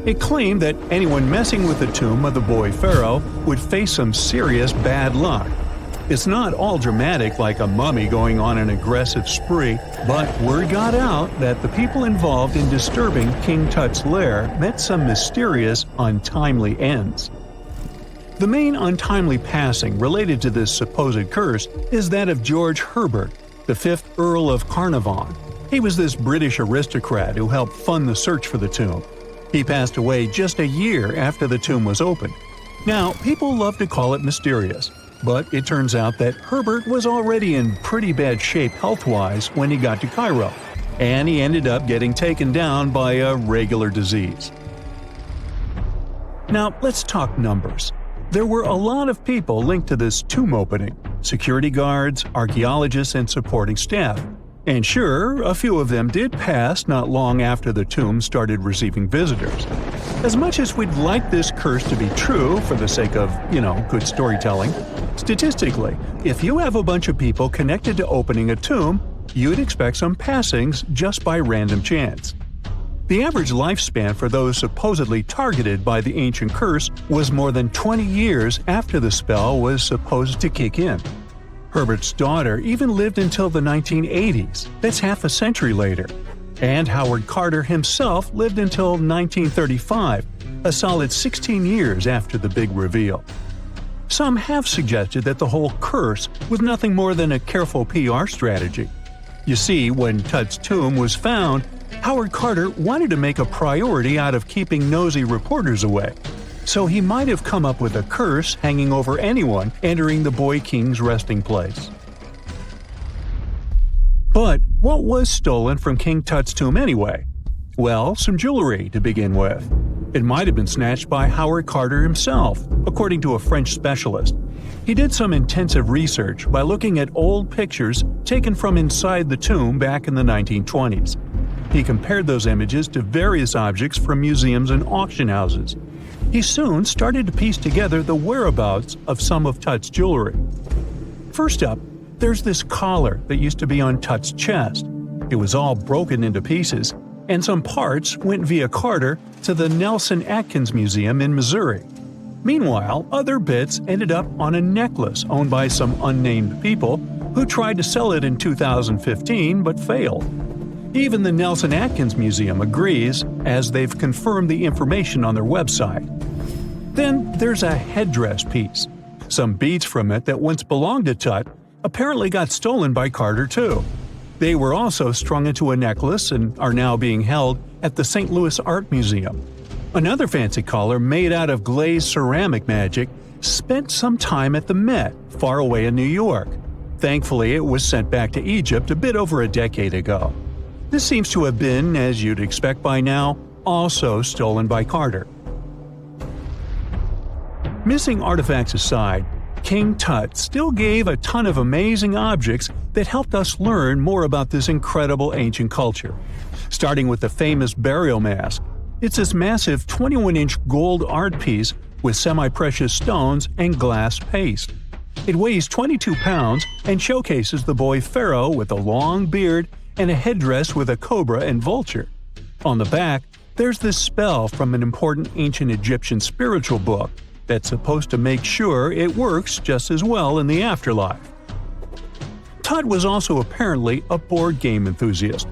It claimed that anyone messing with the tomb of the boy pharaoh would face some serious bad luck. It's not all dramatic like a mummy going on an aggressive spree, but word got out that the people involved in disturbing King Tut's lair met some mysterious, untimely ends. The main untimely passing related to this supposed curse is that of George Herbert, the 5th Earl of Carnarvon. He was this British aristocrat who helped fund the search for the tomb. He passed away just a year after the tomb was opened. Now, people love to call it mysterious, but it turns out that Herbert was already in pretty bad shape health-wise when he got to Cairo, and he ended up getting taken down by a regular disease. Now, let's talk numbers. There were a lot of people linked to this tomb opening – security guards, archaeologists, and supporting staff. And sure, a few of them did pass not long after the tomb started receiving visitors. As much as we'd like this curse to be true for the sake of, good storytelling, statistically, if you have a bunch of people connected to opening a tomb, you'd expect some passings just by random chance. The average lifespan for those supposedly targeted by the ancient curse was more than 20 years after the spell was supposed to kick in. Herbert's daughter even lived until the 1980s. That's half a century later. And Howard Carter himself lived until 1935, a solid 16 years after the big reveal. Some have suggested that the whole curse was nothing more than a careful PR strategy. You see, when Tut's tomb was found, Howard Carter wanted to make a priority out of keeping nosy reporters away. So he might have come up with a curse hanging over anyone entering the Boy King's resting place. But what was stolen from King Tut's tomb anyway? Well, some jewelry to begin with. It might have been snatched by Howard Carter himself, according to a French specialist. He did some intensive research by looking at old pictures taken from inside the tomb back in the 1920s. He compared those images to various objects from museums and auction houses. He soon started to piece together the whereabouts of some of Tut's jewelry. First up, there's this collar that used to be on Tut's chest. It was all broken into pieces, and some parts went via Carter to the Nelson Atkins Museum in Missouri. Meanwhile, other bits ended up on a necklace owned by some unnamed people who tried to sell it in 2015 but failed. Even the Nelson Atkins Museum agrees, as they've confirmed the information on their website. Then there's a headdress piece. Some beads from it that once belonged to Tut apparently got stolen by Carter too. They were also strung into a necklace and are now being held at the St. Louis Art Museum. Another fancy collar made out of glazed ceramic magic spent some time at the Met, far away in New York. Thankfully, it was sent back to Egypt a bit over a decade ago. This seems to have been, as you'd expect by now, also stolen by Carter. Missing artifacts aside, King Tut still gave a ton of amazing objects that helped us learn more about this incredible ancient culture. Starting with the famous burial mask. It's this massive 21-inch gold art piece with semi-precious stones and glass paste. It weighs 22 pounds and showcases the boy pharaoh with a long beard and a headdress with a cobra and vulture. On the back, there's this spell from an important ancient Egyptian spiritual book that's supposed to make sure it works just as well in the afterlife. Tut was also apparently a board game enthusiast.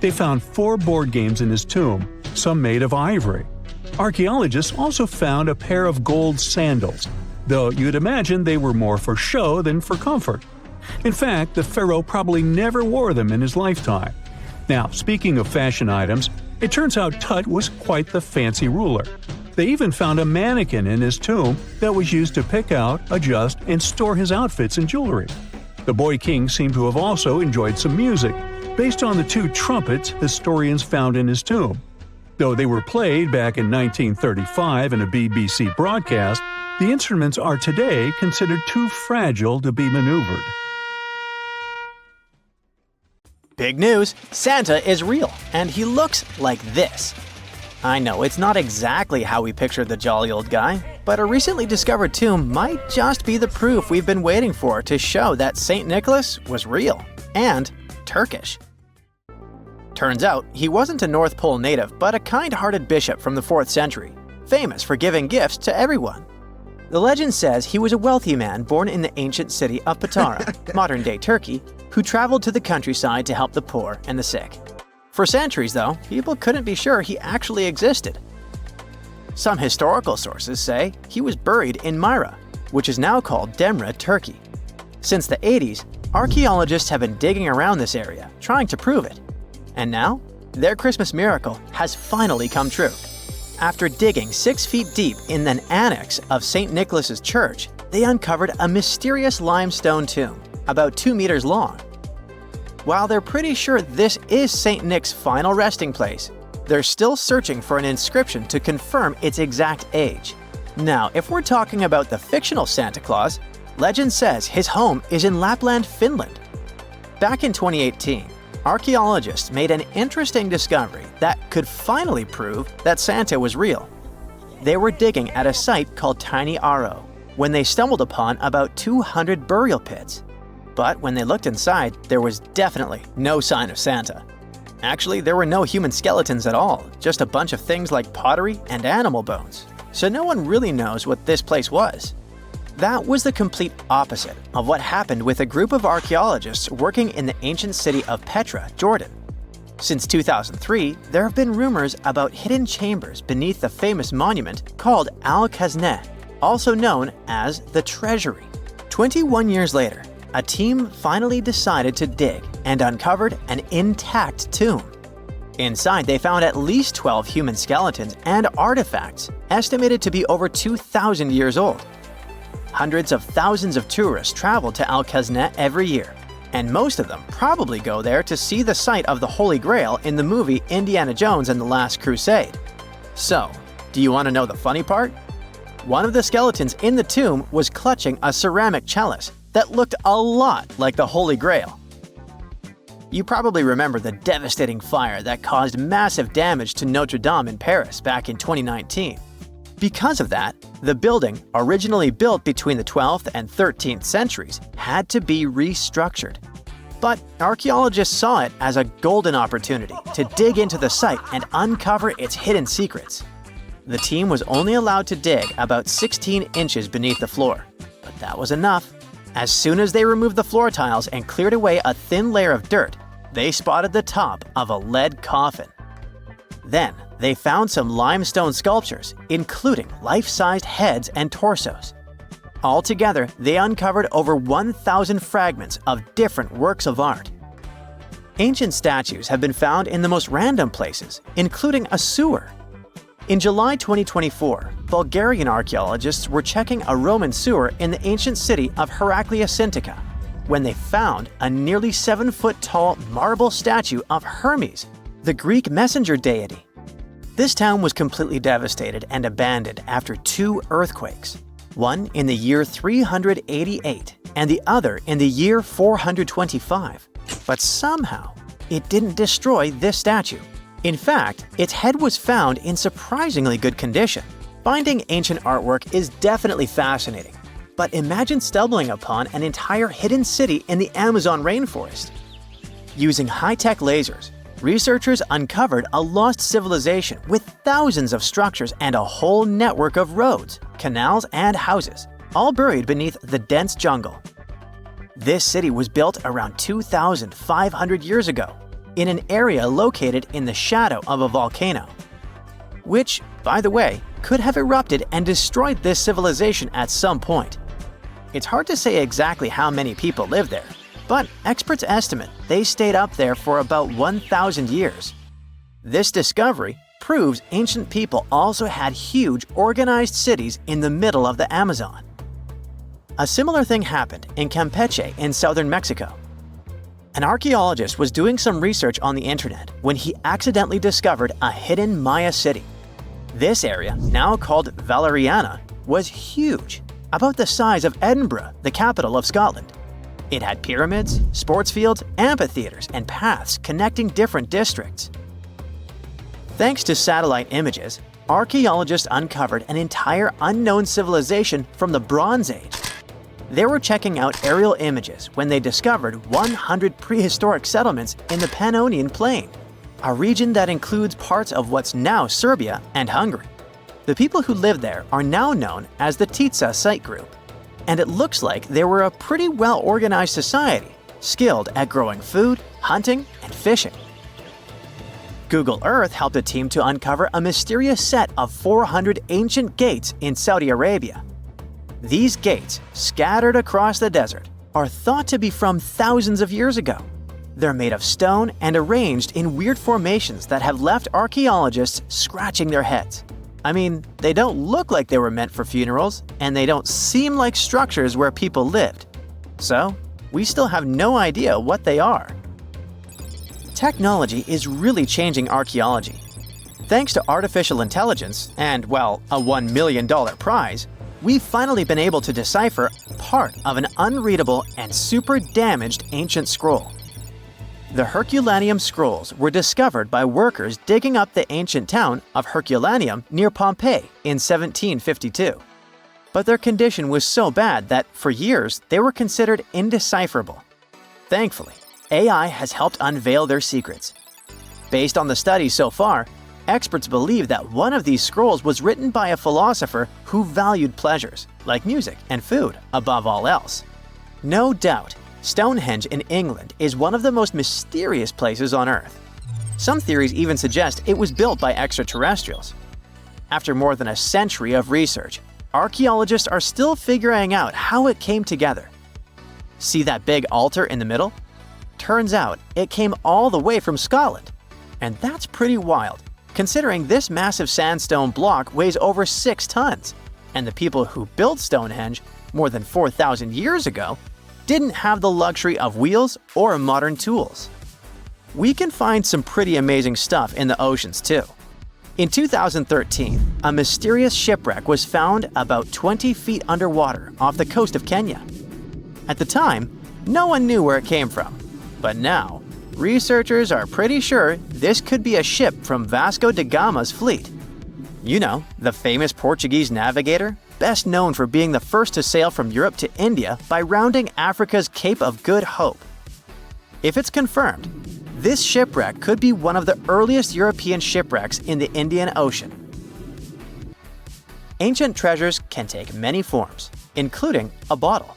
They found 4 board games in his tomb, some made of ivory. Archaeologists also found a pair of gold sandals, though you'd imagine they were more for show than for comfort. In fact, the pharaoh probably never wore them in his lifetime. Now, speaking of fashion items, it turns out Tut was quite the fancy ruler. They even found a mannequin in his tomb that was used to pick out, adjust, and store his outfits and jewelry. The boy king seemed to have also enjoyed some music, based on the 2 trumpets historians found in his tomb. Though they were played back in 1935 in a BBC broadcast, the instruments are today considered too fragile to be maneuvered. Big news! Santa is real, and he looks like this. I know it's not exactly how we pictured the jolly old guy, but a recently discovered tomb might just be the proof we've been waiting for to show that St. Nicholas was real and Turkish. Turns out, he wasn't a North Pole native, but a kind-hearted bishop from the 4th century, famous for giving gifts to everyone. The legend says he was a wealthy man born in the ancient city of Patara, modern-day Turkey, who traveled to the countryside to help the poor and the sick. For centuries, though, people couldn't be sure he actually existed. Some historical sources say he was buried in Myra, which is now called Demre, Turkey. Since the 80s, archaeologists have been digging around this area, trying to prove it. And now, their Christmas miracle has finally come true. After digging 6 feet deep in an annex of St. Nicholas's church, they uncovered a mysterious limestone tomb, about 2 meters long. While they're pretty sure this is St. Nick's final resting place, they're still searching for an inscription to confirm its exact age. Now, if we're talking about the fictional Santa Claus, legend says his home is in Lapland, Finland. Back in 2018, archaeologists made an interesting discovery that could finally prove that Santa was real. They were digging at a site called Tiny Aro when they stumbled upon about 200 burial pits. But when they looked inside, there was definitely no sign of Santa. Actually, there were no human skeletons at all, just a bunch of things like pottery and animal bones. So no one really knows what this place was. That was the complete opposite of what happened with a group of archaeologists working in the ancient city of Petra, Jordan. Since 2003, there have been rumors about hidden chambers beneath the famous monument called Al-Khazneh, also known as the Treasury. 21 years later, a team finally decided to dig and uncovered an intact tomb. Inside, they found at least 12 human skeletons and artifacts estimated to be over 2,000 years old. Hundreds of thousands of tourists travel to Al-Khazneh every year, and most of them probably go there to see the site of the Holy Grail in the movie Indiana Jones and the Last Crusade. So, do you want to know the funny part? One of the skeletons in the tomb was clutching a ceramic chalice that looked a lot like the Holy Grail. You probably remember the devastating fire that caused massive damage to Notre Dame in Paris back in 2019. Because of that, the building, originally built between the 12th and 13th centuries, had to be restructured. But archaeologists saw it as a golden opportunity to dig into the site and uncover its hidden secrets. The team was only allowed to dig about 16 inches beneath the floor, but that was enough. As soon as they removed the floor tiles and cleared away a thin layer of dirt, they spotted the top of a lead coffin. Then, they found some limestone sculptures, including life-sized heads and torsos. Altogether, they uncovered over 1,000 fragments of different works of art. Ancient statues have been found in the most random places, including a sewer. In July 2024, Bulgarian archaeologists were checking a Roman sewer in the ancient city of Heraklia Sintika when they found a nearly 7-foot-tall marble statue of Hermes, the Greek messenger deity. This town was completely devastated and abandoned after 2 earthquakes, one in the year 388 and the other in the year 425. But somehow, it didn't destroy this statue. In fact, its head was found in surprisingly good condition. Finding ancient artwork is definitely fascinating, but imagine stumbling upon an entire hidden city in the Amazon rainforest. Using high-tech lasers, researchers uncovered a lost civilization with thousands of structures and a whole network of roads, canals, and houses, all buried beneath the dense jungle. This city was built around 2,500 years ago, in an area located in the shadow of a volcano, which, by the way, could have erupted and destroyed this civilization at some point. It's hard to say exactly how many people live there, but experts estimate they stayed up there for about 1,000 years. This discovery proves ancient people also had huge organized cities in the middle of the Amazon. A similar thing happened in Campeche in southern Mexico. An archaeologist was doing some research on the internet when he accidentally discovered a hidden Maya city. This area, now called Valeriana, was huge, about the size of Edinburgh, the capital of Scotland. It had pyramids, sports fields, amphitheaters, and paths connecting different districts. Thanks to satellite images, archaeologists uncovered an entire unknown civilization from the Bronze Age. They were checking out aerial images when they discovered 100 prehistoric settlements in the Pannonian Plain, a region that includes parts of what's now Serbia and Hungary. The people who lived there are now known as the Titsa Site Group, and it looks like they were a pretty well-organized society, skilled at growing food, hunting, and fishing. Google Earth helped a team to uncover a mysterious set of 400 ancient gates in Saudi Arabia. These gates, scattered across the desert, are thought to be from thousands of years ago. They're made of stone and arranged in weird formations that have left archaeologists scratching their heads. I mean, they don't look like they were meant for funerals, and they don't seem like structures where people lived. So, we still have no idea what they are. Technology is really changing archaeology. Thanks to artificial intelligence and, well, a $1 million prize, we've finally been able to decipher part of an unreadable and super damaged ancient scroll. The Herculaneum scrolls were discovered by workers digging up the ancient town of Herculaneum near Pompeii in 1752. But their condition was so bad that, for years, they were considered indecipherable. Thankfully, AI has helped unveil their secrets. Based on the studies so far, experts believe that one of these scrolls was written by a philosopher who valued pleasures, like music and food, above all else. No doubt, Stonehenge in England is one of the most mysterious places on Earth. Some theories even suggest it was built by extraterrestrials. After more than a century of research, archaeologists are still figuring out how it came together. See that big altar in the middle? Turns out it came all the way from Scotland. And that's pretty wild, considering this massive sandstone block weighs over 6 tons, and the people who built Stonehenge more than 4,000 years ago didn't have the luxury of wheels or modern tools. We can find some pretty amazing stuff in the oceans too. In 2013, a mysterious shipwreck was found about 20 feet underwater off the coast of Kenya. At the time, no one knew where it came from, but now, researchers are pretty sure this could be a ship from Vasco da Gama's fleet. You know, the famous Portuguese navigator, best known for being the first to sail from Europe to India by rounding Africa's Cape of Good Hope. If it's confirmed, this shipwreck could be one of the earliest European shipwrecks in the Indian Ocean. Ancient treasures can take many forms, including a bottle.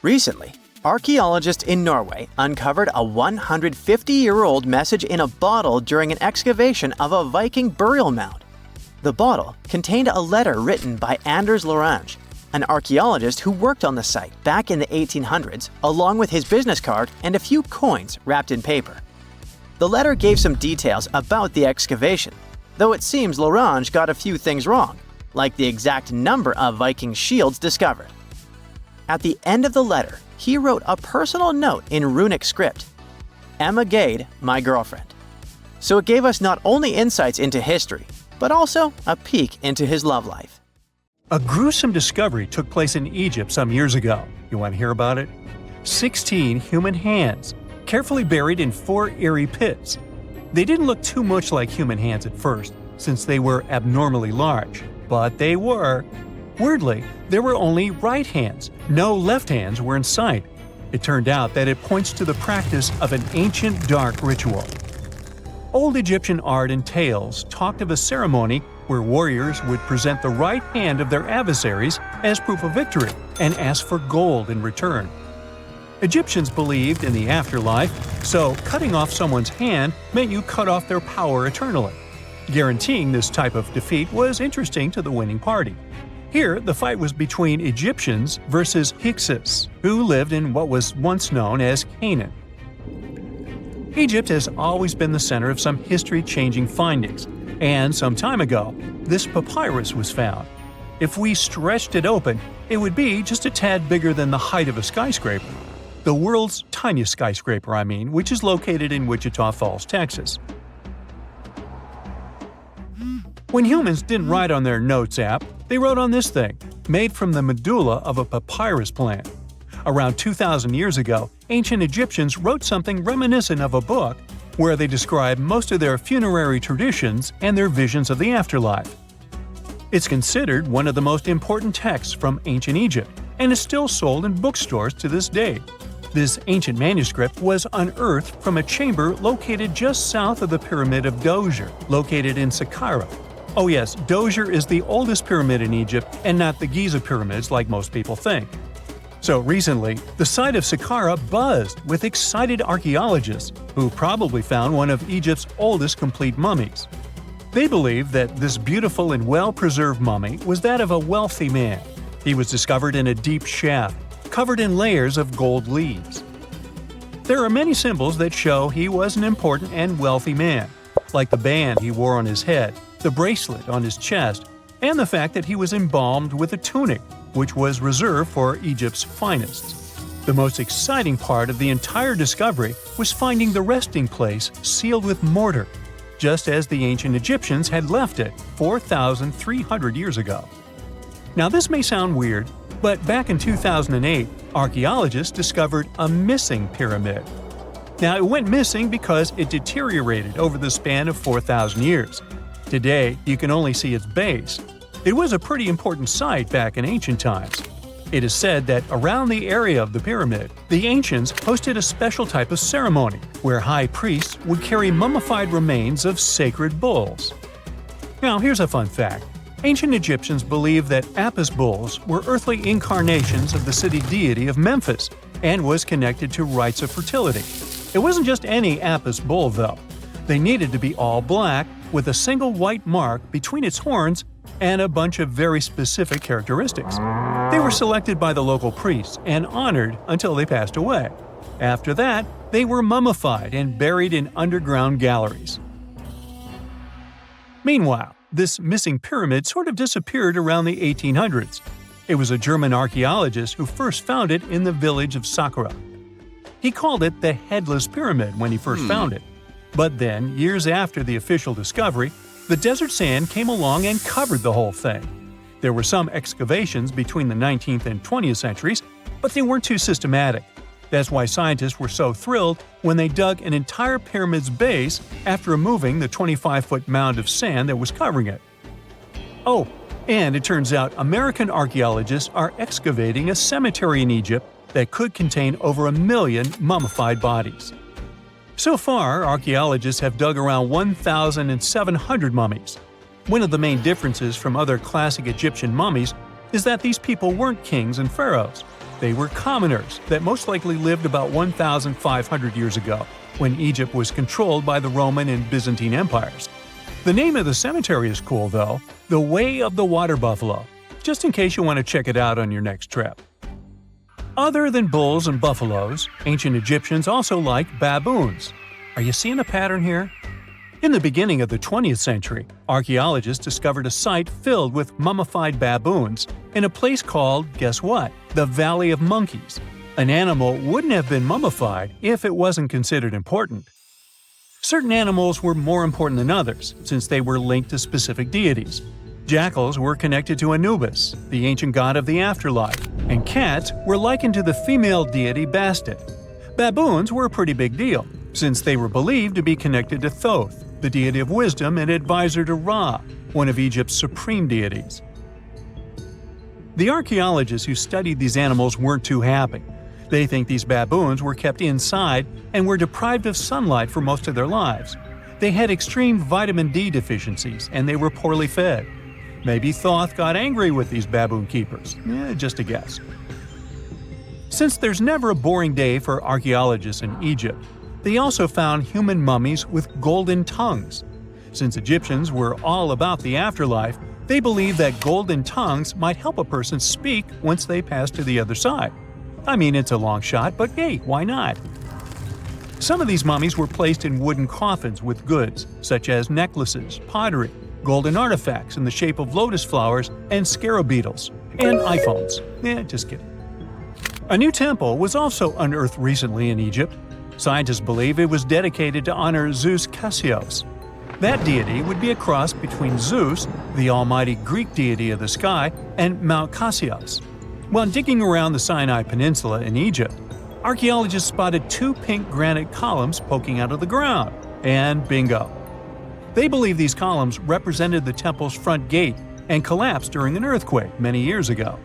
Recently, archaeologists in Norway uncovered a 150-year-old message in a bottle during an excavation of a Viking burial mound. The bottle contained a letter written by Anders Lorange, an archaeologist who worked on the site back in the 1800s, along with his business card and a few coins wrapped in paper. The letter gave some details about the excavation, though it seems Lorange got a few things wrong, like the exact number of Viking shields discovered. At the end of the letter, he wrote a personal note in runic script, "Emma Gade, my girlfriend." So it gave us not only insights into history, but also a peek into his love life. A gruesome discovery took place in Egypt some years ago. You want to hear about it? 16 human hands, carefully buried in 4 eerie pits. They didn't look too much like human hands at first, since they were abnormally large, but they were. Weirdly, there were only right hands. No left hands were in sight. It turned out that it points to the practice of an ancient dark ritual. Old Egyptian art and tales talked of a ceremony where warriors would present the right hand of their adversaries as proof of victory and ask for gold in return. Egyptians believed in the afterlife, so cutting off someone's hand meant you cut off their power eternally. Guaranteeing this type of defeat was interesting to the winning party. Here, the fight was between Egyptians versus Hyksos, who lived in what was once known as Canaan. Egypt has always been the center of some history-changing findings, and some time ago, this papyrus was found. If we stretched it open, it would be just a tad bigger than the height of a skyscraper. The world's tiniest skyscraper, which is located in Wichita Falls, Texas. When humans didn't write on their notes app, they wrote on this thing, made from the medulla of a papyrus plant. Around 2,000 years ago, ancient Egyptians wrote something reminiscent of a book where they describe most of their funerary traditions and their visions of the afterlife. It's considered one of the most important texts from ancient Egypt and is still sold in bookstores to this day. This ancient manuscript was unearthed from a chamber located just south of the Pyramid of Djoser, located in Saqqara. Oh yes, Djoser is the oldest pyramid in Egypt and not the Giza pyramids like most people think. So recently, the site of Saqqara buzzed with excited archaeologists who probably found one of Egypt's oldest complete mummies. They believe that this beautiful and well-preserved mummy was that of a wealthy man. He was discovered in a deep shaft, covered in layers of gold leaves. There are many symbols that show he was an important and wealthy man, like the band he wore on his head, the bracelet on his chest, and the fact that he was embalmed with a tunic, which was reserved for Egypt's finest. The most exciting part of the entire discovery was finding the resting place sealed with mortar, just as the ancient Egyptians had left it 4,300 years ago. Now this may sound weird, but back in 2008, archaeologists discovered a missing pyramid. Now it went missing because it deteriorated over the span of 4,000 years. Today, you can only see its base. It was a pretty important site back in ancient times. It is said that around the area of the pyramid, the ancients hosted a special type of ceremony where high priests would carry mummified remains of sacred bulls. Now, here's a fun fact. Ancient Egyptians believed that Apis bulls were earthly incarnations of the city deity of Memphis and was connected to rites of fertility. It wasn't just any Apis bull, though. They needed to be all black, with a single white mark between its horns and a bunch of very specific characteristics. They were selected by the local priests and honored until they passed away. After that, they were mummified and buried in underground galleries. Meanwhile, this missing pyramid sort of disappeared around the 1800s. It was a German archaeologist who first found it in the village of Saqqara. He called it the Headless Pyramid when he first found it. But then, years after the official discovery, the desert sand came along and covered the whole thing. There were some excavations between the 19th and 20th centuries, but they weren't too systematic. That's why scientists were so thrilled when they dug an entire pyramid's base after removing the 25-foot mound of sand that was covering it. Oh, and it turns out American archaeologists are excavating a cemetery in Egypt that could contain over 1 million mummified bodies. So far, archaeologists have dug around 1,700 mummies. One of the main differences from other classic Egyptian mummies is that these people weren't kings and pharaohs. They were commoners that most likely lived about 1,500 years ago, when Egypt was controlled by the Roman and Byzantine empires. The name of the cemetery is cool, though, the Way of the Water Buffalo, just in case you want to check it out on your next trip. Other than bulls and buffaloes, ancient Egyptians also liked baboons. Are you seeing a pattern here? In the beginning of the 20th century, archaeologists discovered a site filled with mummified baboons in a place called, guess what? The Valley of Monkeys. An animal wouldn't have been mummified if it wasn't considered important. Certain animals were more important than others, since they were linked to specific deities. Jackals were connected to Anubis, the ancient god of the afterlife, and cats were likened to the female deity Bastet. Baboons were a pretty big deal, since they were believed to be connected to Thoth, the deity of wisdom and advisor to Ra, one of Egypt's supreme deities. The archaeologists who studied these animals weren't too happy. They think these baboons were kept inside and were deprived of sunlight for most of their lives. They had extreme vitamin D deficiencies and they were poorly fed. Maybe Thoth got angry with these baboon keepers. Just a guess. Since there's never a boring day for archaeologists in Egypt, they also found human mummies with golden tongues. Since Egyptians were all about the afterlife, they believed that golden tongues might help a person speak once they pass to the other side. I mean, it's a long shot, but hey, why not? Some of these mummies were placed in wooden coffins with goods, such as necklaces, pottery, golden artifacts in the shape of lotus flowers and scarab beetles, and iPhones. Just kidding. A new temple was also unearthed recently in Egypt. Scientists believe it was dedicated to honor Zeus Cassios. That deity would be a cross between Zeus, the almighty Greek deity of the sky, and Mount Cassios. While digging around the Sinai Peninsula in Egypt, archaeologists spotted 2 pink granite columns poking out of the ground, and bingo. They believe these columns represented the temple's front gate and collapsed during an earthquake many years ago.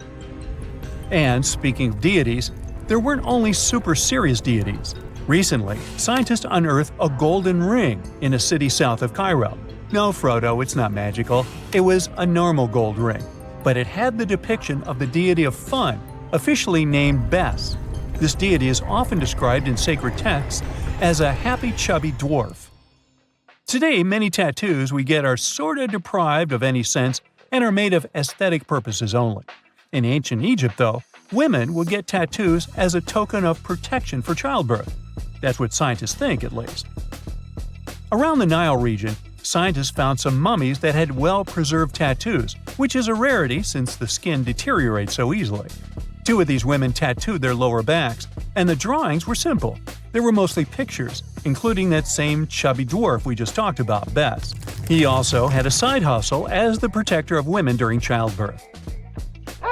And speaking of deities, there weren't only super serious deities. Recently, scientists unearthed a golden ring in a city south of Cairo. No, Frodo, it's not magical. It was a normal gold ring, but it had the depiction of the deity of fun, officially named Bes. This deity is often described in sacred texts as a happy chubby dwarf. Today, many tattoos we get are sorta deprived of any sense and are made of aesthetic purposes only. In ancient Egypt, though, women would get tattoos as a token of protection for childbirth. That's what scientists think, at least. Around the Nile region, scientists found some mummies that had well-preserved tattoos, which is a rarity since the skin deteriorates so easily. 2 of these women tattooed their lower backs, and the drawings were simple. They were mostly pictures, including that same chubby dwarf we just talked about, Bes. He also had a side hustle as the protector of women during childbirth.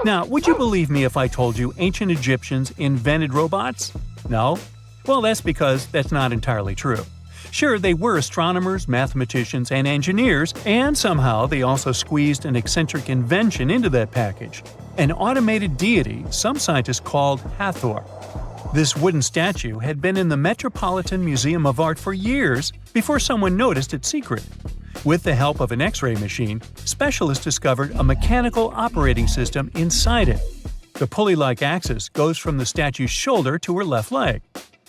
Now, would you believe me if I told you ancient Egyptians invented robots? No? Well, that's because that's not entirely true. Sure, they were astronomers, mathematicians, and engineers, and somehow they also squeezed an eccentric invention into that package. An automated deity some scientists called Hathor. This wooden statue had been in the Metropolitan Museum of Art for years before someone noticed its secret. With the help of an X-ray machine, specialists discovered a mechanical operating system inside it. The pulley-like axis goes from the statue's shoulder to her left leg.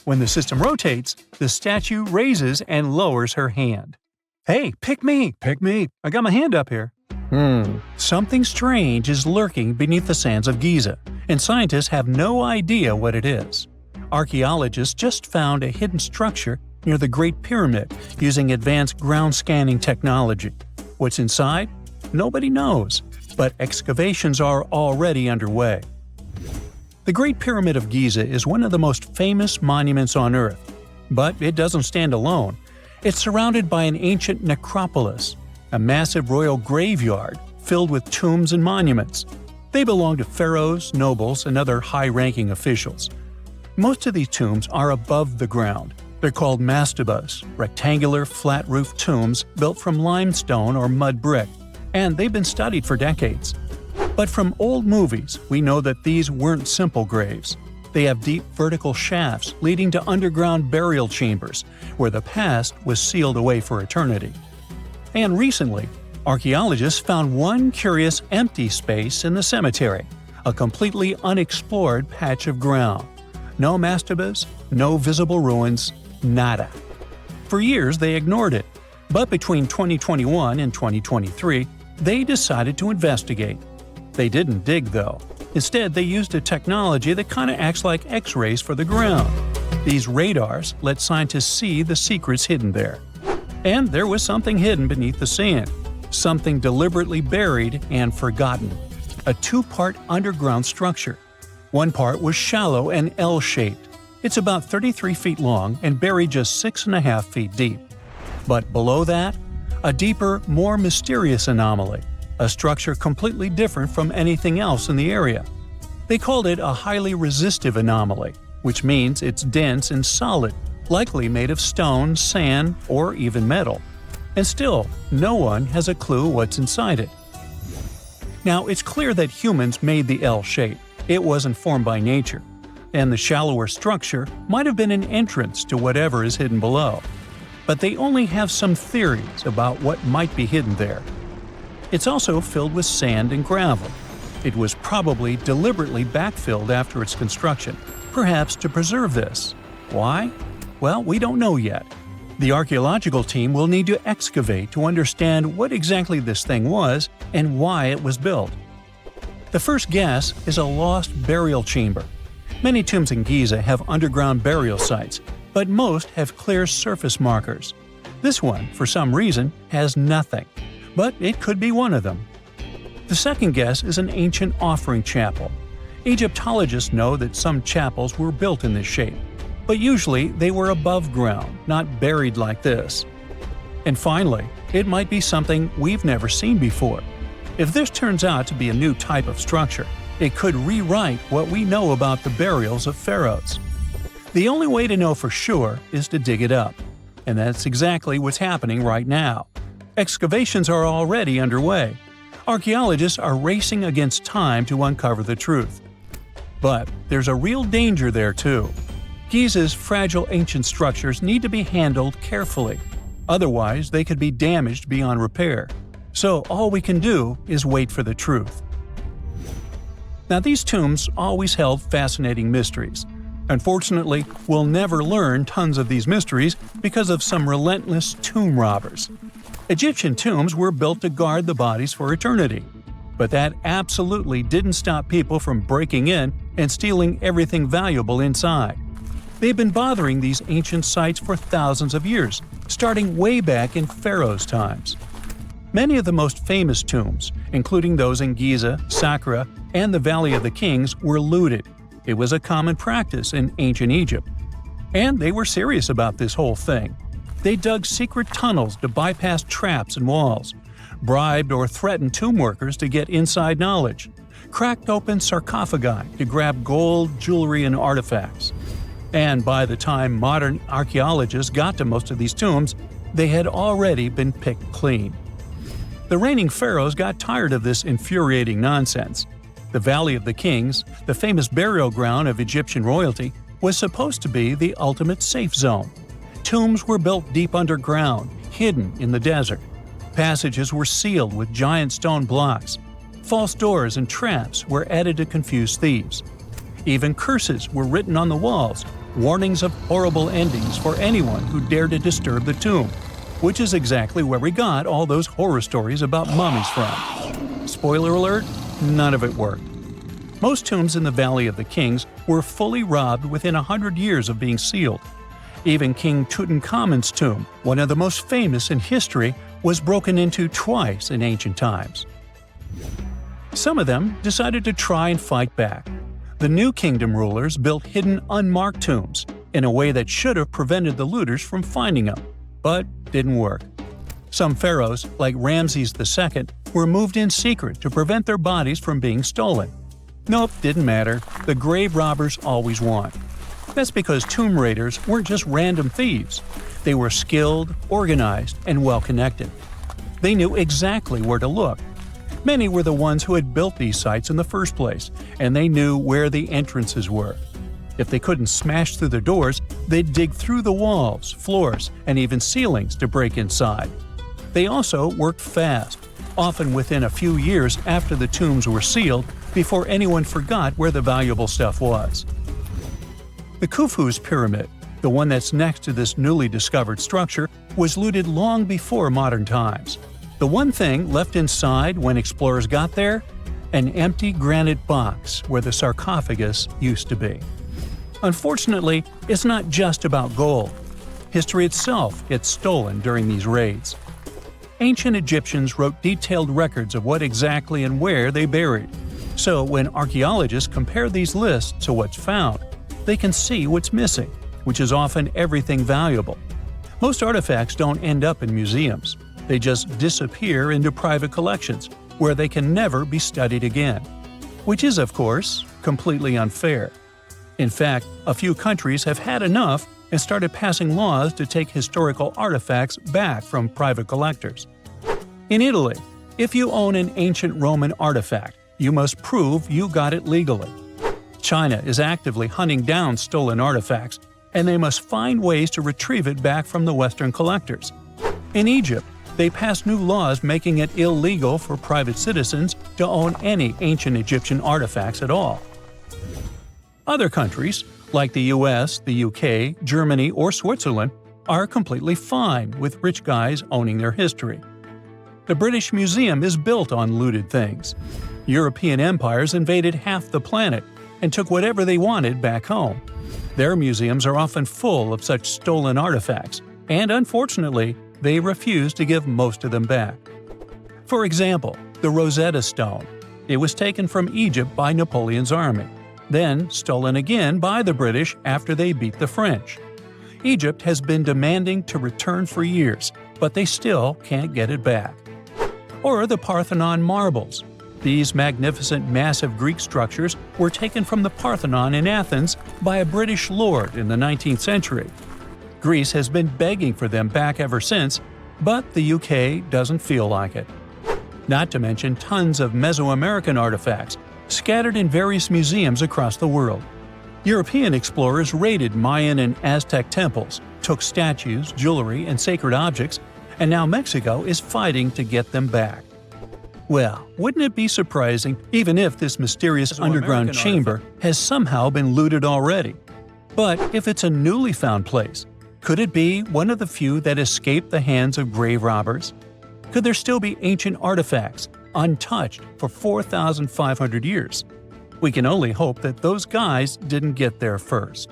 When the system rotates, the statue raises and lowers her hand. Hey, pick me! Pick me! I got my hand up here. Something strange is lurking beneath the sands of Giza, and scientists have no idea what it is. Archaeologists just found a hidden structure near the Great Pyramid using advanced ground scanning technology. What's inside? Nobody knows, but excavations are already underway. The Great Pyramid of Giza is one of the most famous monuments on Earth, but it doesn't stand alone. It's surrounded by an ancient necropolis, a massive royal graveyard filled with tombs and monuments. They belong to pharaohs, nobles, and other high-ranking officials. Most of these tombs are above the ground. They're called mastabas, rectangular, flat-roofed tombs built from limestone or mud brick, and they've been studied for decades. But from old movies, we know that these weren't simple graves. They have deep vertical shafts leading to underground burial chambers, where the past was sealed away for eternity. And recently, archaeologists found one curious empty space in the cemetery, a completely unexplored patch of ground. No mastabas, no visible ruins, nada. For years they ignored it, but between 2021 and 2023, they decided to investigate. They didn't dig though. Instead, they used a technology that kind of acts like X-rays for the ground. These radars let scientists see the secrets hidden there. And there was something hidden beneath the sand, something deliberately buried and forgotten. A two-part underground structure. One part was shallow and L-shaped. It's about 33 feet long and buried just 6.5 feet deep. But below that, a deeper, more mysterious anomaly, a structure completely different from anything else in the area. They called it a highly resistive anomaly, which means it's dense and solid, likely made of stone, sand, or even metal. And still, no one has a clue what's inside it. Now, it's clear that humans made the L shape. It wasn't formed by nature. And the shallower structure might have been an entrance to whatever is hidden below. But they only have some theories about what might be hidden there. It's also filled with sand and gravel. It was probably deliberately backfilled after its construction, perhaps to preserve this. Why? Well, we don't know yet. The archaeological team will need to excavate to understand what exactly this thing was and why it was built. The first guess is a lost burial chamber. Many tombs in Giza have underground burial sites, but most have clear surface markers. This one, for some reason, has nothing, but it could be one of them. The second guess is an ancient offering chapel. Egyptologists know that some chapels were built in this shape, but usually they were above ground, not buried like this. And finally, it might be something we've never seen before. If this turns out to be a new type of structure, it could rewrite what we know about the burials of pharaohs. The only way to know for sure is to dig it up. And that's exactly what's happening right now. Excavations are already underway. Archaeologists are racing against time to uncover the truth. But there's a real danger there too. Giza's fragile ancient structures need to be handled carefully. Otherwise, they could be damaged beyond repair. So all we can do is wait for the truth. Now, these tombs always held fascinating mysteries. Unfortunately, we'll never learn tons of these mysteries because of some relentless tomb robbers. Egyptian tombs were built to guard the bodies for eternity. But that absolutely didn't stop people from breaking in and stealing everything valuable inside. They've been bothering these ancient sites for thousands of years, starting way back in Pharaoh's times. Many of the most famous tombs, including those in Giza, Saqqara, and the Valley of the Kings, were looted. It was a common practice in ancient Egypt. And they were serious about this whole thing. They dug secret tunnels to bypass traps and walls, bribed or threatened tomb workers to get inside knowledge, cracked open sarcophagi to grab gold, jewelry, and artifacts. And by the time modern archaeologists got to most of these tombs, they had already been picked clean. The reigning pharaohs got tired of this infuriating nonsense. The Valley of the Kings, the famous burial ground of Egyptian royalty, was supposed to be the ultimate safe zone. Tombs were built deep underground, hidden in the desert. Passages were sealed with giant stone blocks. False doors and traps were added to confuse thieves. Even curses were written on the walls, warnings of horrible endings for anyone who dared to disturb the tomb, which is exactly where we got all those horror stories about mummies from. Spoiler alert, none of it worked. Most tombs in the Valley of the Kings were fully robbed within 100 years of being sealed. Even King Tutankhamun's tomb, one of the most famous in history, was broken into twice in ancient times. Some of them decided to try and fight back. The New Kingdom rulers built hidden unmarked tombs in a way that should have prevented the looters from finding them, but didn't work. Some pharaohs, like Ramses II, were moved in secret to prevent their bodies from being stolen. Nope, didn't matter. The grave robbers always won. That's because tomb raiders weren't just random thieves. They were skilled, organized, and well-connected. They knew exactly where to look. Many were the ones who had built these sites in the first place, and they knew where the entrances were. If they couldn't smash through the doors, they'd dig through the walls, floors, and even ceilings to break inside. They also worked fast, often within a few years after the tombs were sealed, before anyone forgot where the valuable stuff was. The Khufu's pyramid, the one that's next to this newly discovered structure, was looted long before modern times. The one thing left inside when explorers got there? An empty granite box where the sarcophagus used to be. Unfortunately, it's not just about gold. History itself gets stolen during these raids. Ancient Egyptians wrote detailed records of what exactly and where they buried. So when archaeologists compare these lists to what's found, they can see what's missing, which is often everything valuable. Most artifacts don't end up in museums. They just disappear into private collections, where they can never be studied again. Which is, of course, completely unfair. In fact, a few countries have had enough and started passing laws to take historical artifacts back from private collectors. In Italy, if you own an ancient Roman artifact, you must prove you got it legally. China is actively hunting down stolen artifacts, and they must find ways to retrieve it back from the Western collectors. In Egypt, they passed new laws making it illegal for private citizens to own any ancient Egyptian artifacts at all. Other countries, like the US, the UK, Germany, or Switzerland, are completely fine with rich guys owning their history. The British Museum is built on looted things. European empires invaded half the planet and took whatever they wanted back home. Their museums are often full of such stolen artifacts, and unfortunately, they refuse to give most of them back. For example, the Rosetta Stone. It was taken from Egypt by Napoleon's army, then stolen again by the British after they beat the French. Egypt has been demanding to return for years, but they still can't get it back. Or the Parthenon marbles. These magnificent, massive Greek structures were taken from the Parthenon in Athens by a British lord in the 19th century. Greece has been begging for them back ever since, but the UK doesn't feel like it. Not to mention tons of Mesoamerican artifacts scattered in various museums across the world. European explorers raided Mayan and Aztec temples, took statues, jewelry, and sacred objects, and now Mexico is fighting to get them back. Well, wouldn't it be surprising even if this mysterious underground chamber has somehow been looted already? But if it's a newly found place, could it be one of the few that escaped the hands of grave robbers? Could there still be ancient artifacts, untouched for 4,500 years? We can only hope that those guys didn't get there first.